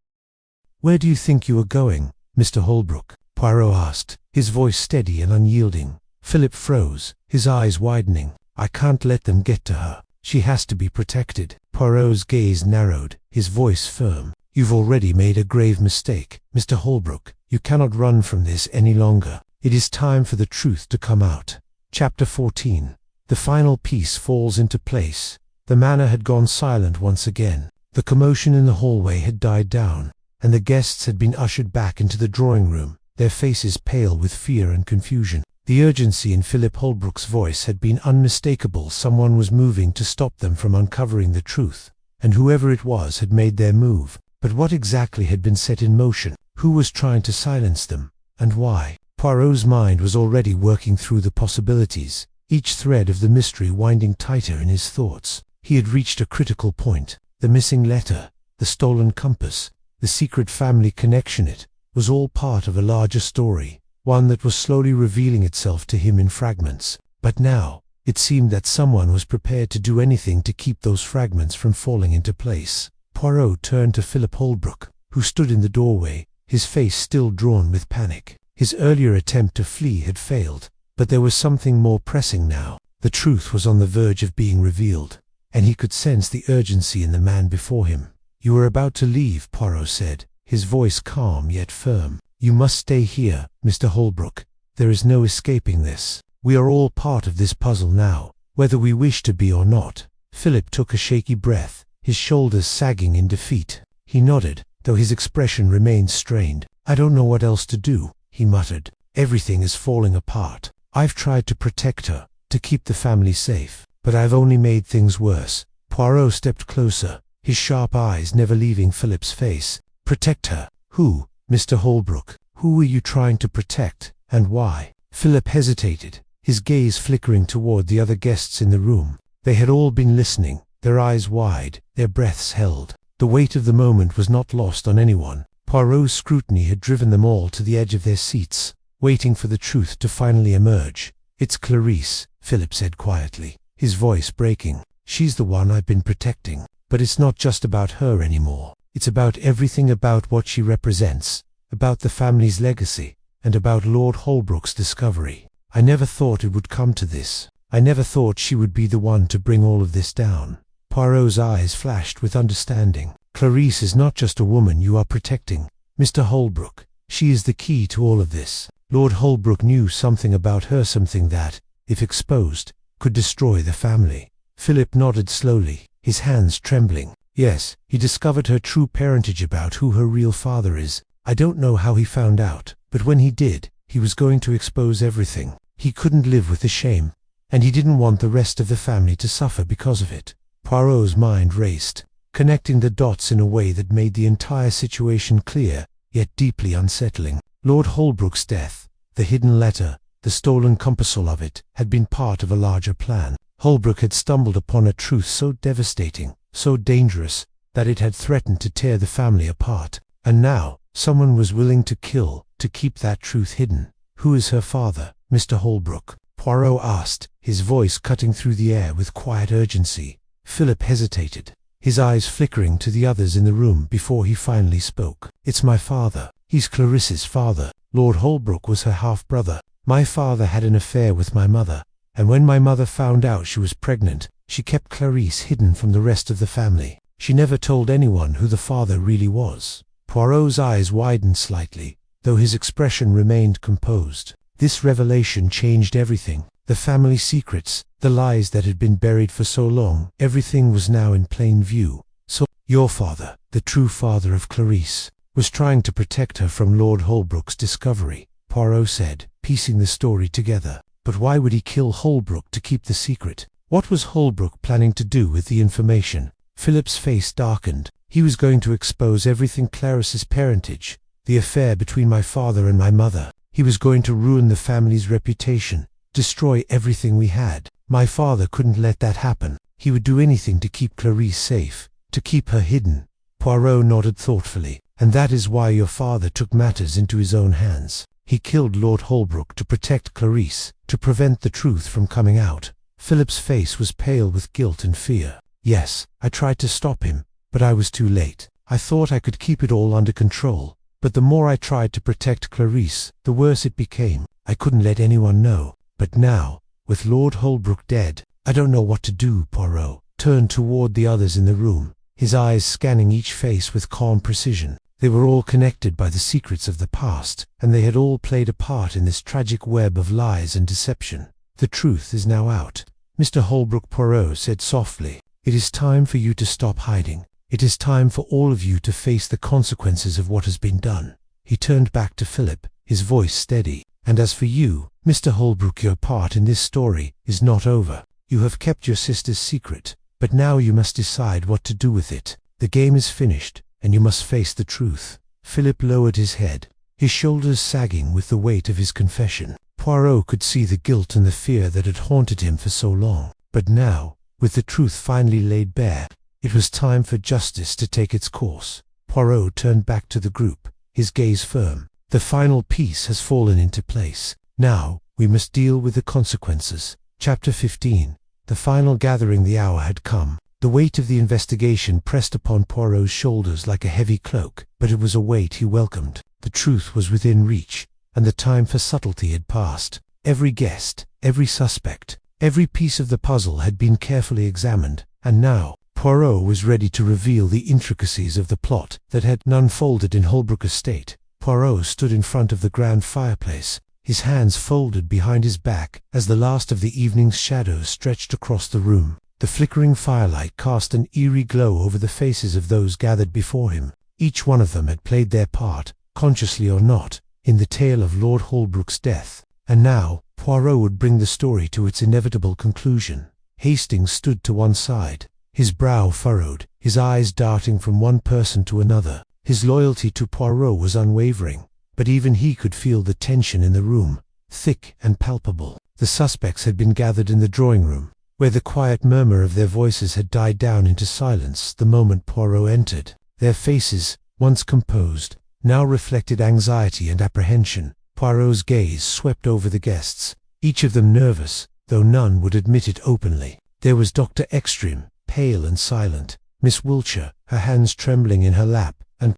"Where do you think you are going, Mr. Holbrook?" Poirot asked, his voice steady and unyielding. Philip froze, his eyes widening. "I can't let them get to her. She has to be protected." Poirot's gaze narrowed, his voice firm. "You've already made a grave mistake, Mr. Holbrook. You cannot run from this any longer. It is time for the truth to come out." Chapter 14. The final piece falls into place. The manor had gone silent once again. The commotion in the hallway had died down, and the guests had been ushered back into the drawing room, their faces pale with fear and confusion. The urgency in Philip Holbrook's voice had been unmistakable. Someone was moving to stop them from uncovering the truth, and whoever it was had made their move. But what exactly had been set in motion? Who was trying to silence them, and why? Poirot's mind was already working through the possibilities, each thread of the mystery winding tighter in his thoughts. He had reached a critical point. The missing letter, the stolen compass, the secret family connection, it was all part of a larger story, one that was slowly revealing itself to him in fragments. But now, it seemed that someone was prepared to do anything to keep those fragments from falling into place. Poirot turned to Philip Holbrook, who stood in the doorway, his face still drawn with panic. His earlier attempt to flee had failed, but there was something more pressing now. The truth was on the verge of being revealed, and he could sense the urgency in the man before him. "You are about to leave," Poirot said, his voice calm yet firm. "You must stay here, Mr. Holbrook. There is no escaping this. We are all part of this puzzle now, whether we wish to be or not." Philip took a shaky breath, his shoulders sagging in defeat. He nodded, though his expression remained strained. "I don't know what else to do," he muttered. "Everything is falling apart. I've tried to protect her, to keep the family safe, but I've only made things worse." Poirot stepped closer, his sharp eyes never leaving Philip's face. "Protect her? Who, Mr. Holbrook? Who were you trying to protect, and why?" Philip hesitated, his gaze flickering toward the other guests in the room. They had all been listening, their eyes wide, their breaths held. The weight of the moment was not lost on anyone. Poirot's scrutiny had driven them all to the edge of their seats, waiting for the truth to finally emerge. "It's Clarisse," Philip said quietly, his voice breaking. "She's the one I've been protecting. But it's not just about her anymore. It's about everything, about what she represents, about the family's legacy, and about Lord Holbrook's discovery. I never thought it would come to this. I never thought she would be the one to bring all of this down." Poirot's eyes flashed with understanding. "Clarisse is not just a woman you are protecting, Mr. Holbrook. She is the key to all of this. Lord Holbrook knew something about her, something that, if exposed, could destroy the family." Philip nodded slowly, his hands trembling. "Yes, he discovered her true parentage, about who her real father is. I don't know how he found out, but when he did, he was going to expose everything. He couldn't live with the shame, and he didn't want the rest of the family to suffer because of it." Poirot's mind raced, connecting the dots in a way that made the entire situation clear, yet deeply unsettling. Lord Holbrook's death, the hidden letter, the stolen codicil of it, had been part of a larger plan. Holbrook had stumbled upon a truth so devastating, so dangerous, that it had threatened to tear the family apart. And now, someone was willing to kill, to keep that truth hidden. "Who is her father, Mr. Holbrook?" Poirot asked, his voice cutting through the air with quiet urgency. Philip hesitated, his eyes flickering to the others in the room before he finally spoke. "It's my father. He's Clarisse's father. Lord Holbrook was her half-brother. My father had an affair with my mother, and when my mother found out she was pregnant, she kept Clarisse hidden from the rest of the family. She never told anyone who the father really was." Poirot's eyes widened slightly, though his expression remained composed. This revelation changed everything. The family secrets, the lies that had been buried for so long, everything was now in plain view. "So, your father, the true father of Clarisse, was trying to protect her from Lord Holbrook's discovery," Poirot said, piecing the story together. "But why would he kill Holbrook to keep the secret? What was Holbrook planning to do with the information?" Philip's face darkened. "He was going to expose everything, Clarisse's parentage, the affair between my father and my mother. He was going to ruin the family's reputation, destroy everything we had. My father couldn't let that happen. He would do anything to keep Clarisse safe, to keep her hidden." Poirot nodded thoughtfully. "And that is why your father took matters into his own hands. He killed Lord Holbrook to protect Clarisse, to prevent the truth from coming out." Philip's face was pale with guilt and fear. "Yes, I tried to stop him, but I was too late. I thought I could keep it all under control, but the more I tried to protect Clarisse, the worse it became. I couldn't let anyone know. But now, with Lord Holbrook dead, I don't know what to do." Poirot turned toward the others in the room, his eyes scanning each face with calm precision. They were all connected by the secrets of the past, and they had all played a part in this tragic web of lies and deception. "The truth is now out," Mr. Holbrook, Poirot said softly. "It is time for you to stop hiding. It is time for all of you to face the consequences of what has been done." He turned back to Philip, his voice steady. "And as for you, Mr. Holbrook, your part in this story is not over. You have kept your sister's secret, but now you must decide what to do with it. The game is finished, and you must face the truth." Philip lowered his head, his shoulders sagging with the weight of his confession. Poirot could see the guilt and the fear that had haunted him for so long. But now, with the truth finally laid bare, it was time for justice to take its course. Poirot turned back to the group, his gaze firm. "The final piece has fallen into place. Now, we must deal with the consequences." Chapter 15. The final gathering. The hour had come. The weight of the investigation pressed upon Poirot's shoulders like a heavy cloak, but it was a weight he welcomed. The truth was within reach, and the time for subtlety had passed. Every guest, every suspect, Every piece of the puzzle had been carefully examined, and now Poirot was ready to reveal the intricacies of the plot that had unfolded in Holbrook Estate. Poirot stood in front of the grand fireplace, his hands folded behind his back as the last of the evening's shadows stretched across the room. The flickering firelight cast an eerie glow over the faces of those gathered before him. Each one of them had played their part, consciously or not, in the tale of Lord Holbrook's death, and now Poirot would bring the story to its inevitable conclusion. Hastings stood to one side, his brow furrowed, his eyes darting from one person to another. His loyalty to Poirot was unwavering, but even he could feel the tension in the room, thick and palpable. The suspects had been gathered in the drawing-room, where the quiet murmur of their voices had died down into silence the moment Poirot entered. Their faces, once composed, now reflected anxiety and apprehension. Poirot's gaze swept over the guests, each of them nervous, though none would admit it openly. There was Dr. Ekstrom, pale and silent, Miss Wiltshire, her hands trembling in her lap, and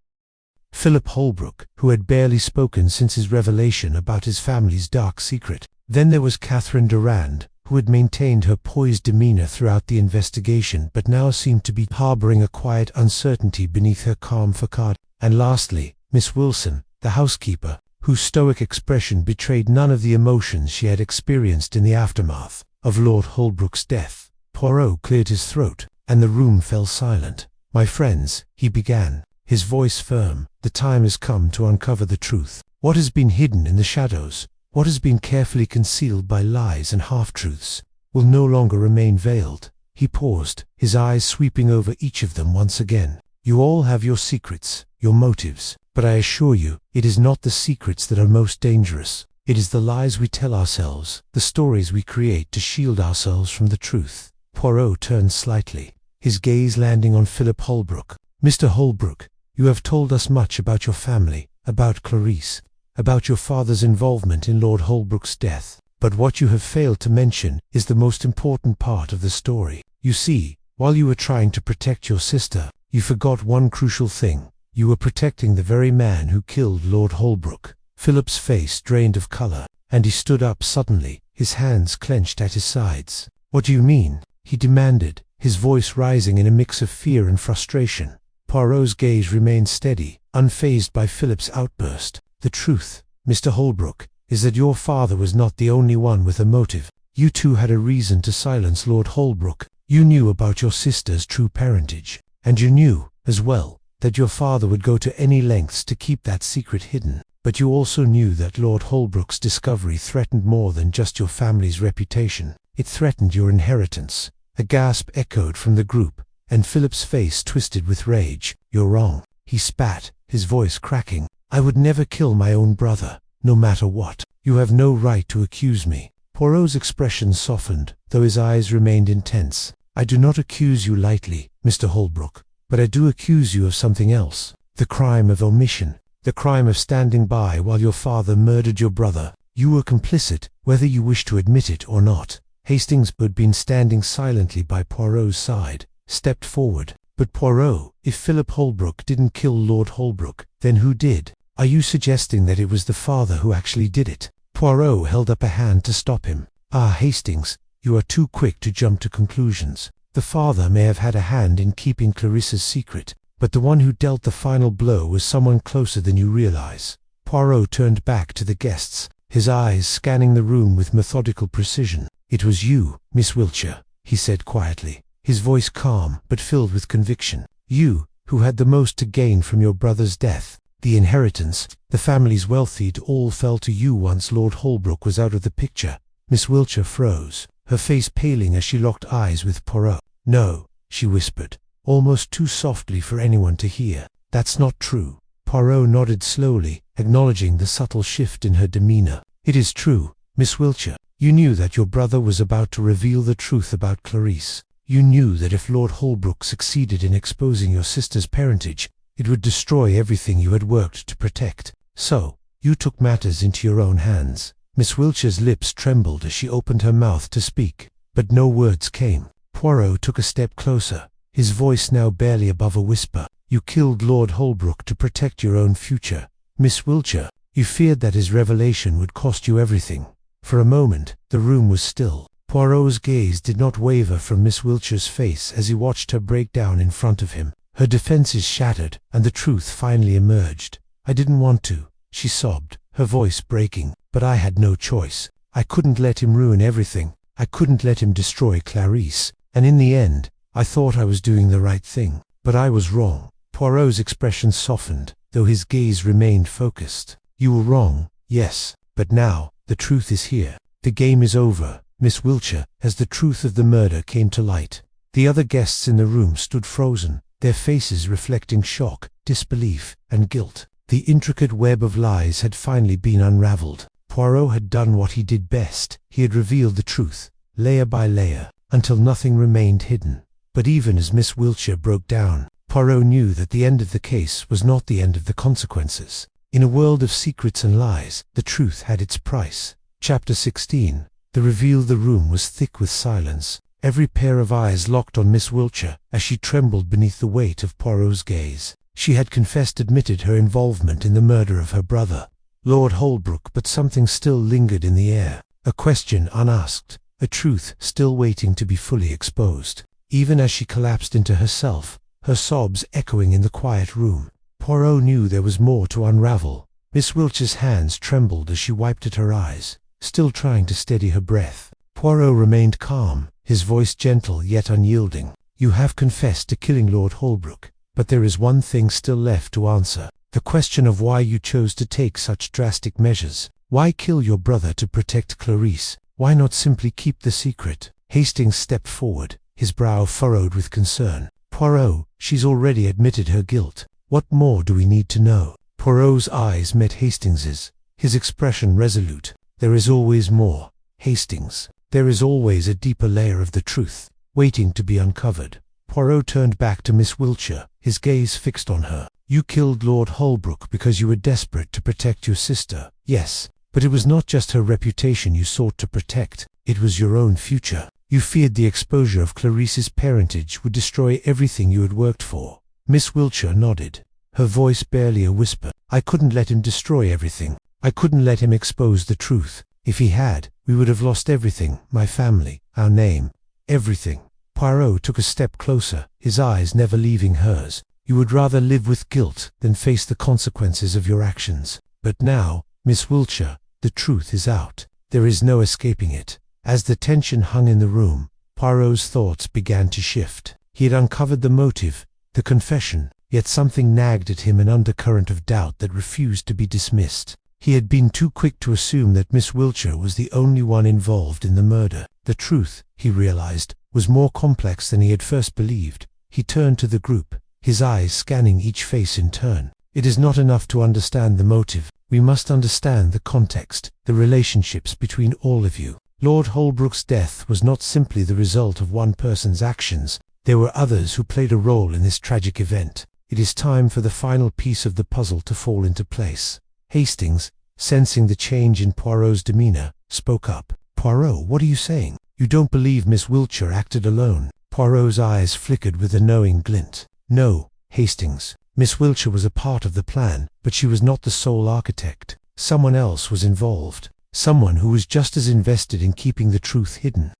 Philip Holbrook, who had barely spoken since his revelation about his family's dark secret. Then there was Catherine Durand, who had maintained her poised demeanor throughout the investigation but now seemed to be harboring a quiet uncertainty beneath her calm facade. And lastly, Miss Wilson, the housekeeper, whose stoic expression betrayed none of the emotions she had experienced in the aftermath of Lord Holbrook's death. Poirot cleared his throat, and the room fell silent. "My friends," he began, his voice firm, "the time has come to uncover the truth. What has been hidden in the shadows, what has been carefully concealed by lies and half-truths, will no longer remain veiled." He paused, his eyes sweeping over each of them once again. "You all have your secrets, your motives, but I assure you, it is not the secrets that are most dangerous. It is the lies we tell ourselves, the stories we create to shield ourselves from the truth." Poirot turned slightly, his gaze landing on Philip Holbrook. "Mr. Holbrook, you have told us much about your family, about Clarisse, about your father's involvement in Lord Holbrook's death. But what you have failed to mention is the most important part of the story. You see, while you were trying to protect your sister, you forgot one crucial thing. You were protecting the very man who killed Lord Holbrook." Philip's face drained of color, and he stood up suddenly, his hands clenched at his sides. "What do you mean?" he demanded, his voice rising in a mix of fear and frustration. Poirot's gaze remained steady, unfazed by Philip's outburst. "The truth, Mr. Holbrook, is that your father was not the only one with a motive. You too had a reason to silence Lord Holbrook. You knew about your sister's true parentage, and you knew, as well, that your father would go to any lengths to keep that secret hidden. But you also knew that Lord Holbrook's discovery threatened more than just your family's reputation. It threatened your inheritance." A gasp echoed from the group, and Philip's face twisted with rage. "You're wrong," he spat, his voice cracking. "I would never kill my own brother, no matter what. You have no right to accuse me." Poirot's expression softened, though his eyes remained intense. "I do not accuse you lightly, Mr. Holbrook, but I do accuse you of something else. The crime of omission. The crime of standing by while your father murdered your brother. You were complicit, whether you wish to admit it or not." Hastings, who had been standing silently by Poirot's side, stepped forward. "But Poirot, if Philip Holbrook didn't kill Lord Holbrook, then who did? Are you suggesting that it was the father who actually did it?" Poirot held up a hand to stop him. "Ah, Hastings, you are too quick to jump to conclusions. The father may have had a hand in keeping Clarissa's secret, but the one who dealt the final blow was someone closer than you realize." Poirot turned back to the guests, his eyes scanning the room with methodical precision. "It was you, Miss Wiltshire," he said quietly, his voice calm but filled with conviction. "You, who had the most to gain from your brother's death. The inheritance, the family's wealth, it all fell to you once Lord Holbrook was out of the picture." Miss Wiltshire froze, her face paling as she locked eyes with Poirot. "No," she whispered, almost too softly for anyone to hear. "That's not true." Poirot nodded slowly, acknowledging the subtle shift in her demeanor. "It is true, Miss Wiltshire. You knew that your brother was about to reveal the truth about Clarisse. You knew that if Lord Holbrook succeeded in exposing your sister's parentage, it would destroy everything you had worked to protect. So, you took matters into your own hands." Miss Wiltshire's lips trembled as she opened her mouth to speak, but no words came. Poirot took a step closer, his voice now barely above a whisper. "You killed Lord Holbrook to protect your own future, Miss Wiltshire. You feared that his revelation would cost you everything." For a moment, the room was still. Poirot's gaze did not waver from Miss Wiltshire's face as he watched her break down in front of him. Her defenses shattered, and the truth finally emerged. "I didn't want to," she sobbed, her voice breaking, "but I had no choice. I couldn't let him ruin everything. I couldn't let him destroy Clarisse. And in the end, I thought I was doing the right thing. But I was wrong." Poirot's expression softened, though his gaze remained focused. "You were wrong, yes, but now, the truth is here. The game is over, Miss Wiltshire." As the truth of the murder came to light, the other guests in the room stood frozen, their faces reflecting shock, disbelief, and guilt. The intricate web of lies had finally been unraveled. Poirot had done what he did best. He had revealed the truth, layer by layer, until nothing remained hidden. But even as Miss Wiltshire broke down, Poirot knew that the end of the case was not the end of the consequences. In a world of secrets and lies, the truth had its price. Chapter 16. The reveal. The room was thick with silence. Every pair of eyes locked on Miss Wiltshire as she trembled beneath the weight of Poirot's gaze. She had admitted her involvement in the murder of her brother, Lord Holbrook, but something still lingered in the air. A question unasked, a truth still waiting to be fully exposed. Even as she collapsed into herself, her sobs echoing in the quiet room, Poirot knew there was more to unravel. Miss Wiltshire's hands trembled as she wiped at her eyes, still trying to steady her breath. Poirot remained calm, his voice gentle yet unyielding. "You have confessed to killing Lord Holbrook, but there is one thing still left to answer. The question of why you chose to take such drastic measures. Why kill your brother to protect Clarisse? Why not simply keep the secret?" Hastings stepped forward, his brow furrowed with concern. "Poirot, she's already admitted her guilt. What more do we need to know?" Poirot's eyes met Hastings's, his expression resolute. "There is always more, Hastings. There is always a deeper layer of the truth, waiting to be uncovered." Poirot turned back to Miss Wiltshire, his gaze fixed on her. "You killed Lord Holbrook because you were desperate to protect your sister. Yes, but it was not just her reputation you sought to protect, it was your own future. You feared the exposure of Clarisse's parentage would destroy everything you had worked for." Miss Wiltshire nodded, her voice barely a whisper. "I couldn't let him destroy everything. I couldn't let him expose the truth. If he had, we would have lost everything, my family, our name, everything." Poirot took a step closer, his eyes never leaving hers. "You would rather live with guilt than face the consequences of your actions. But now, Miss Wiltshire, the truth is out. There is no escaping it." As the tension hung in the room, Poirot's thoughts began to shift. He had uncovered the motive, the confession, yet something nagged at him, an undercurrent of doubt that refused to be dismissed. He had been too quick to assume that Miss Wiltshire was the only one involved in the murder. The truth, he realized, was more complex than he had first believed. He turned to the group, his eyes scanning each face in turn. "It is not enough to understand the motive. We must understand the context, the relationships between all of you. Lord Holbrook's death was not simply the result of one person's actions. There were others who played a role in this tragic event. It is time for the final piece of the puzzle to fall into place." Hastings, sensing the change in Poirot's demeanor, spoke up. "Poirot, what are you saying? You don't believe Miss Wiltshire acted alone?" Poirot's eyes flickered with a knowing glint. "No, Hastings. Miss Wiltshire was a part of the plan, but she was not the sole architect. Someone else was involved. Someone who was just as invested in keeping the truth hidden."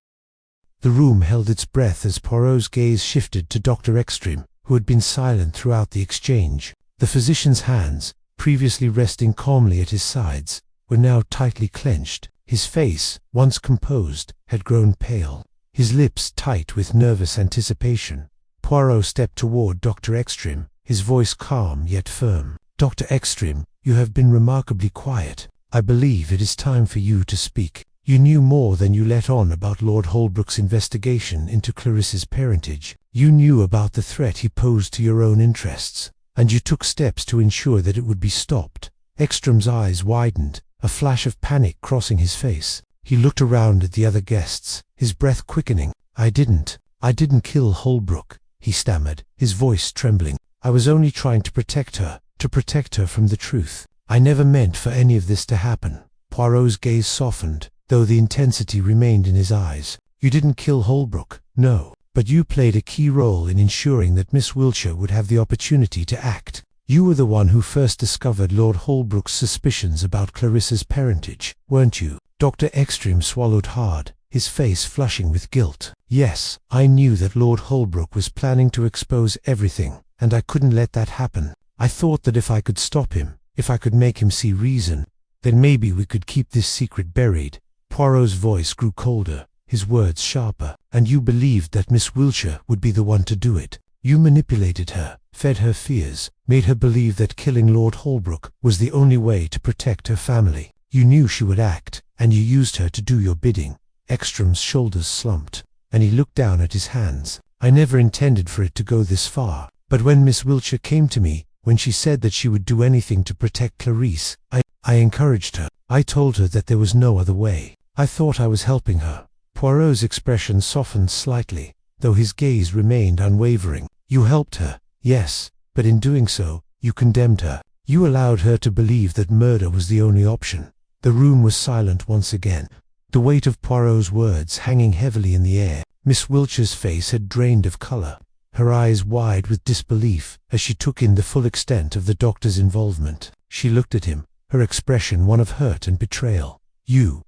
The room held its breath as Poirot's gaze shifted to Dr. Ekstrom, who had been silent throughout the exchange. The physician's hands, previously resting calmly at his sides, were now tightly clenched. His face, once composed, had grown pale, his lips tight with nervous anticipation. Poirot stepped toward Dr. Ekstrom, his voice calm yet firm. "Dr. Ekstrom, you have been remarkably quiet. I believe it is time for you to speak. You knew more than you let on about Lord Holbrook's investigation into Clarisse's parentage. You knew about the threat he posed to your own interests, and you took steps to ensure that it would be stopped." Ekstrom's eyes widened, a flash of panic crossing his face. He looked around at the other guests, his breath quickening. I didn't kill Holbrook," he stammered, his voice trembling. "I was only trying to protect her from the truth. I never meant for any of this to happen." Poirot's gaze softened, though the intensity remained in his eyes. "You didn't kill Holbrook, no, but you played a key role in ensuring that Miss Wiltshire would have the opportunity to act. You were the one who first discovered Lord Holbrook's suspicions about Clarisse's parentage, weren't you?" Dr. Ekstrom swallowed hard, his face flushing with guilt. Yes, I knew that Lord Holbrook was planning to expose everything, and I couldn't let that happen. I thought that if I could stop him, if I could make him see reason, then maybe we could keep this secret buried. Poirot's voice grew colder, his words sharper. And you believed that Miss Wiltshire would be the one to do it. You manipulated her, fed her fears, made her believe that killing Lord Holbrook was the only way to protect her family. You knew she would act, and you used her to do your bidding. Ekstrom's shoulders slumped, and he looked down at his hands. I never intended for it to go this far, but when Miss Wiltshire came to me, when she said that she would do anything to protect Clarice, I encouraged her. I told her that there was no other way. I thought I was helping her. Poirot's expression softened slightly, though his gaze remained unwavering. You helped her, yes, but in doing so, you condemned her. You allowed her to believe that murder was the only option. The room was silent once again, the weight of Poirot's words hanging heavily in the air. Miss Wiltshire's face had drained of colour, her eyes wide with disbelief as she took in the full extent of the doctor's involvement. She looked at him, her expression one of hurt and betrayal. You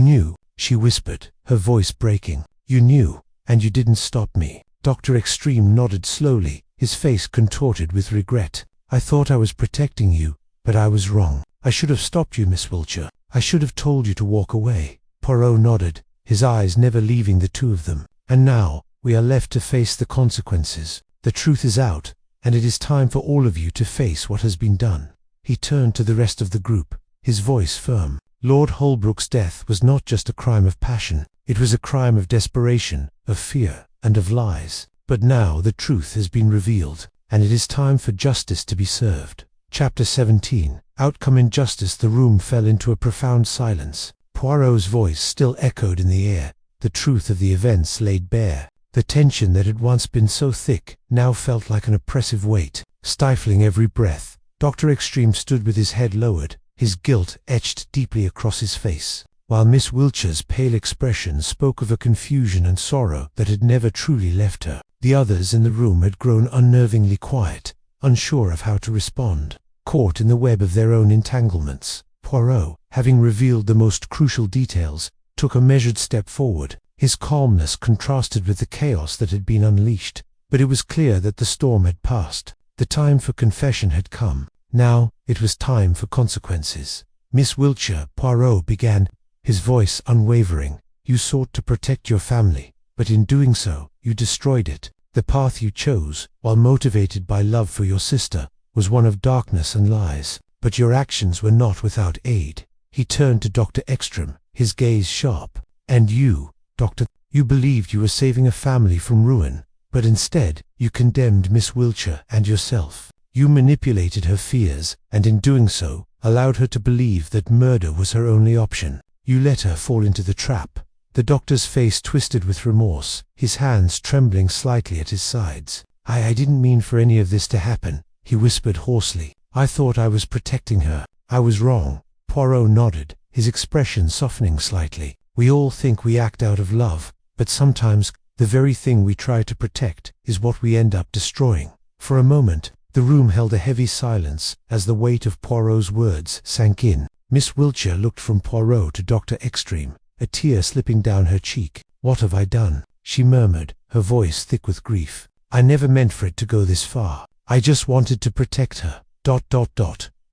knew, she whispered, her voice breaking. You knew, and you didn't stop me. Dr. Extreme nodded slowly, his face contorted with regret. I thought I was protecting you, but I was wrong. I should have stopped you, Miss Wiltshire. I should have told you to walk away. Poirot nodded, his eyes never leaving the two of them. And now, we are left to face the consequences. The truth is out, and it is time for all of you to face what has been done. He turned to the rest of the group, his voice firm. Lord Holbrook's death was not just a crime of passion, it was a crime of desperation, of fear, and of lies. But now the truth has been revealed, and it is time for justice to be served. Chapter 17. Outcome in justice. The room fell into a profound silence. Poirot's voice still echoed in the air, the truth of the events laid bare. The tension that had once been so thick now felt like an oppressive weight, stifling every breath. Dr. Extreme stood with his head lowered, his guilt etched deeply across his face, while Miss Wiltshire's pale expression spoke of a confusion and sorrow that had never truly left her. The others in the room had grown unnervingly quiet, unsure of how to respond, caught in the web of their own entanglements. Poirot, having revealed the most crucial details, took a measured step forward. His calmness contrasted with the chaos that had been unleashed, but it was clear that the storm had passed. The time for confession had come. Now, it was time for consequences. Miss Wiltshire, Poirot began, his voice unwavering. You sought to protect your family, but in doing so, you destroyed it. The path you chose, while motivated by love for your sister, was one of darkness and lies, but your actions were not without aid. He turned to Dr. Ekstrom, his gaze sharp. And you, Doctor, you believed you were saving a family from ruin, but instead, you condemned Miss Wiltshire and yourself. You manipulated her fears, and in doing so, allowed her to believe that murder was her only option. You let her fall into the trap. The doctor's face twisted with remorse, his hands trembling slightly at his sides. I didn't mean for any of this to happen, he whispered hoarsely. I thought I was protecting her. I was wrong. Poirot nodded, his expression softening slightly. We all think we act out of love, but sometimes, the very thing we try to protect is what we end up destroying. For a moment, the room held a heavy silence as the weight of Poirot's words sank in. Miss Wiltshire looked from Poirot to Dr. Extreme, a tear slipping down her cheek. What have I done? She murmured, her voice thick with grief. I never meant for it to go this far. I just wanted to protect her. ...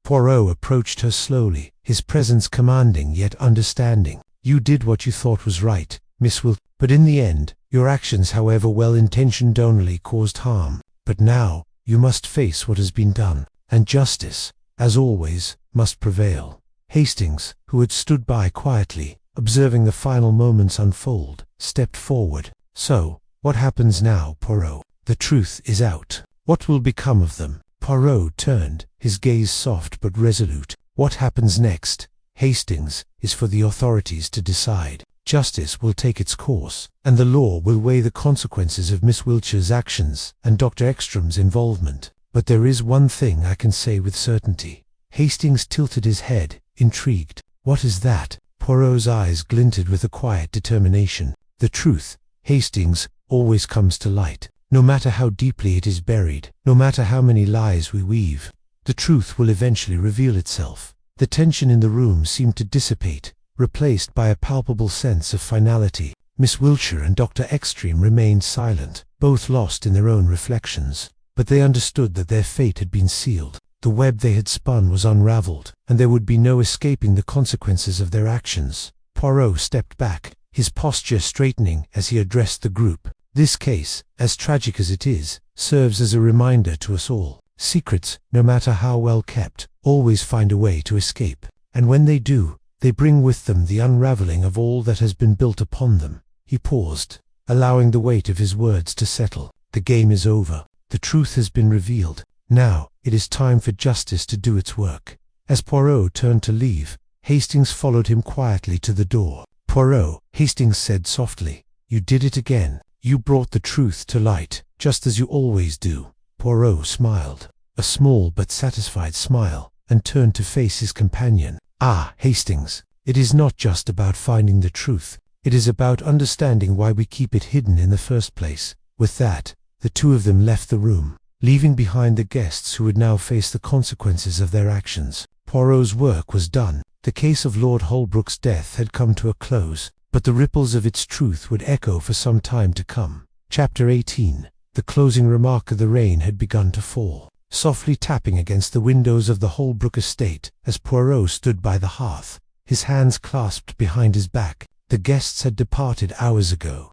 Poirot approached her slowly, his presence commanding yet understanding. You did what you thought was right, Miss Wiltshire, but in the end, your actions, however well-intentioned, only caused harm. But now, you must face what has been done, and justice, as always, must prevail. Hastings, who had stood by quietly, observing the final moments unfold, stepped forward. So, what happens now, Poirot? The truth is out. What will become of them? Poirot turned, his gaze soft but resolute. What happens next, Hastings, is for the authorities to decide. Justice will take its course, and the law will weigh the consequences of Miss Wiltshire's actions and Dr. Ekstrom's involvement. But there is one thing I can say with certainty. Hastings tilted his head, intrigued. What is that? Poirot's eyes glinted with a quiet determination. The truth, Hastings, always comes to light. No matter how deeply it is buried, no matter how many lies we weave, the truth will eventually reveal itself. The tension in the room seemed to dissipate, replaced by a palpable sense of finality. Miss Wiltshire and Dr. Extreme remained silent, both lost in their own reflections. But they understood that their fate had been sealed. The web they had spun was unravelled, and there would be no escaping the consequences of their actions. Poirot stepped back, his posture straightening as he addressed the group. This case, as tragic as it is, serves as a reminder to us all. Secrets, no matter how well kept, always find a way to escape. And when they do, they bring with them the unravelling of all that has been built upon them. He paused, allowing the weight of his words to settle. The game is over. The truth has been revealed. Now, it is time for justice to do its work. As Poirot turned to leave, Hastings followed him quietly to the door. Poirot, Hastings said softly, "You did it again. You brought the truth to light, just as you always do." Poirot smiled, a small but satisfied smile, and turned to face his companion. "Ah, Hastings, it is not just about finding the truth. It is about understanding why we keep it hidden in the first place." With that, the two of them left the room, leaving behind the guests who would now face the consequences of their actions. Poirot's work was done. The case of Lord Holbrook's death had come to a close, but the ripples of its truth would echo for some time to come. Chapter 18. The closing remark of the rain had begun to fall, softly tapping against the windows of the Holbrook estate as Poirot stood by the hearth, his hands clasped behind his back. The guests had departed hours ago,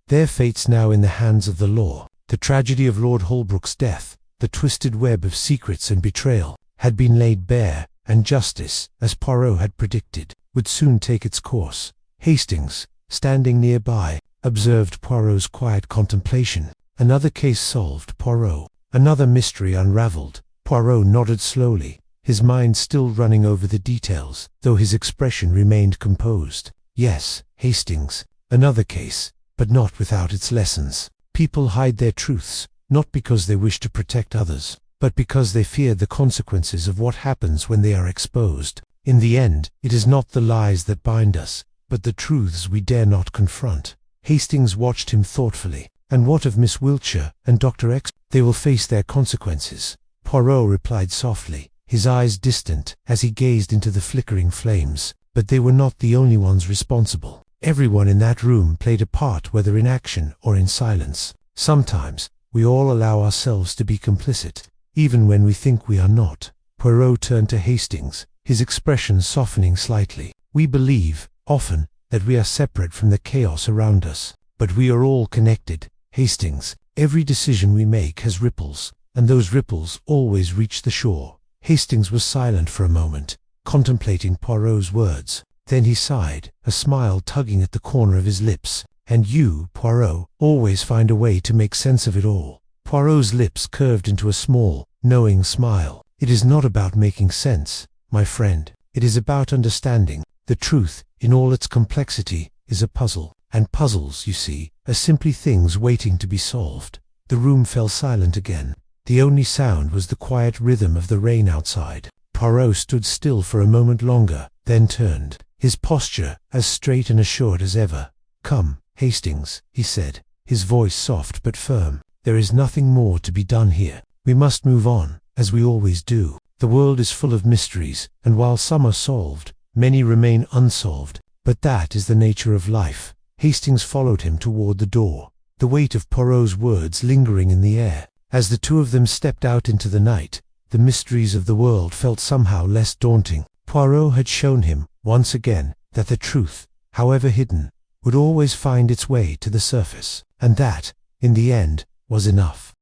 their fates now in the hands of the law. The tragedy of Lord Holbrook's death, the twisted web of secrets and betrayal, had been laid bare, and justice, as Poirot had predicted, would soon take its course. Hastings, standing nearby, observed Poirot's quiet contemplation. Another case solved, Poirot. Another mystery unravelled. Poirot nodded slowly, his mind still running over the details, though his expression remained composed. "Yes, Hastings, another case, but not without its lessons. People hide their truths, not because they wish to protect others, but because they fear the consequences of what happens when they are exposed. In the end, it is not the lies that bind us, but the truths we dare not confront." Hastings watched him thoughtfully. "And what of Miss Wiltshire and Dr. X? They will face their consequences," Poirot replied softly, his eyes distant as he gazed into the flickering flames. "But they were not the only ones responsible. Everyone in that room played a part, whether in action or in silence. Sometimes, we all allow ourselves to be complicit, even when we think we are not." Poirot turned to Hastings, his expression softening slightly. "We believe, often, that we are separate from the chaos around us. But we are all connected, Hastings. Every decision we make has ripples, and those ripples always reach the shore." Hastings was silent for a moment, contemplating Poirot's words. Then he sighed, a smile tugging at the corner of his lips. "And you, Poirot, always find a way to make sense of it all." Poirot's lips curved into a small, knowing smile. "It is not about making sense, my friend. It is about understanding. The truth, in all its complexity, is a puzzle. And puzzles, you see, are simply things waiting to be solved." The room fell silent again. The only sound was the quiet rhythm of the rain outside. Poirot stood still for a moment longer, then turned, his posture as straight and assured as ever. "Come, Hastings," he said, his voice soft but firm. "There is nothing more to be done here. We must move on, as we always do. The world is full of mysteries, and while some are solved, many remain unsolved. But that is the nature of life." Hastings followed him toward the door, the weight of Poirot's words lingering in the air. As the two of them stepped out into the night, the mysteries of the world felt somehow less daunting. Poirot had shown him, once again, that the truth, however hidden, would always find its way to the surface, and that, in the end, was enough.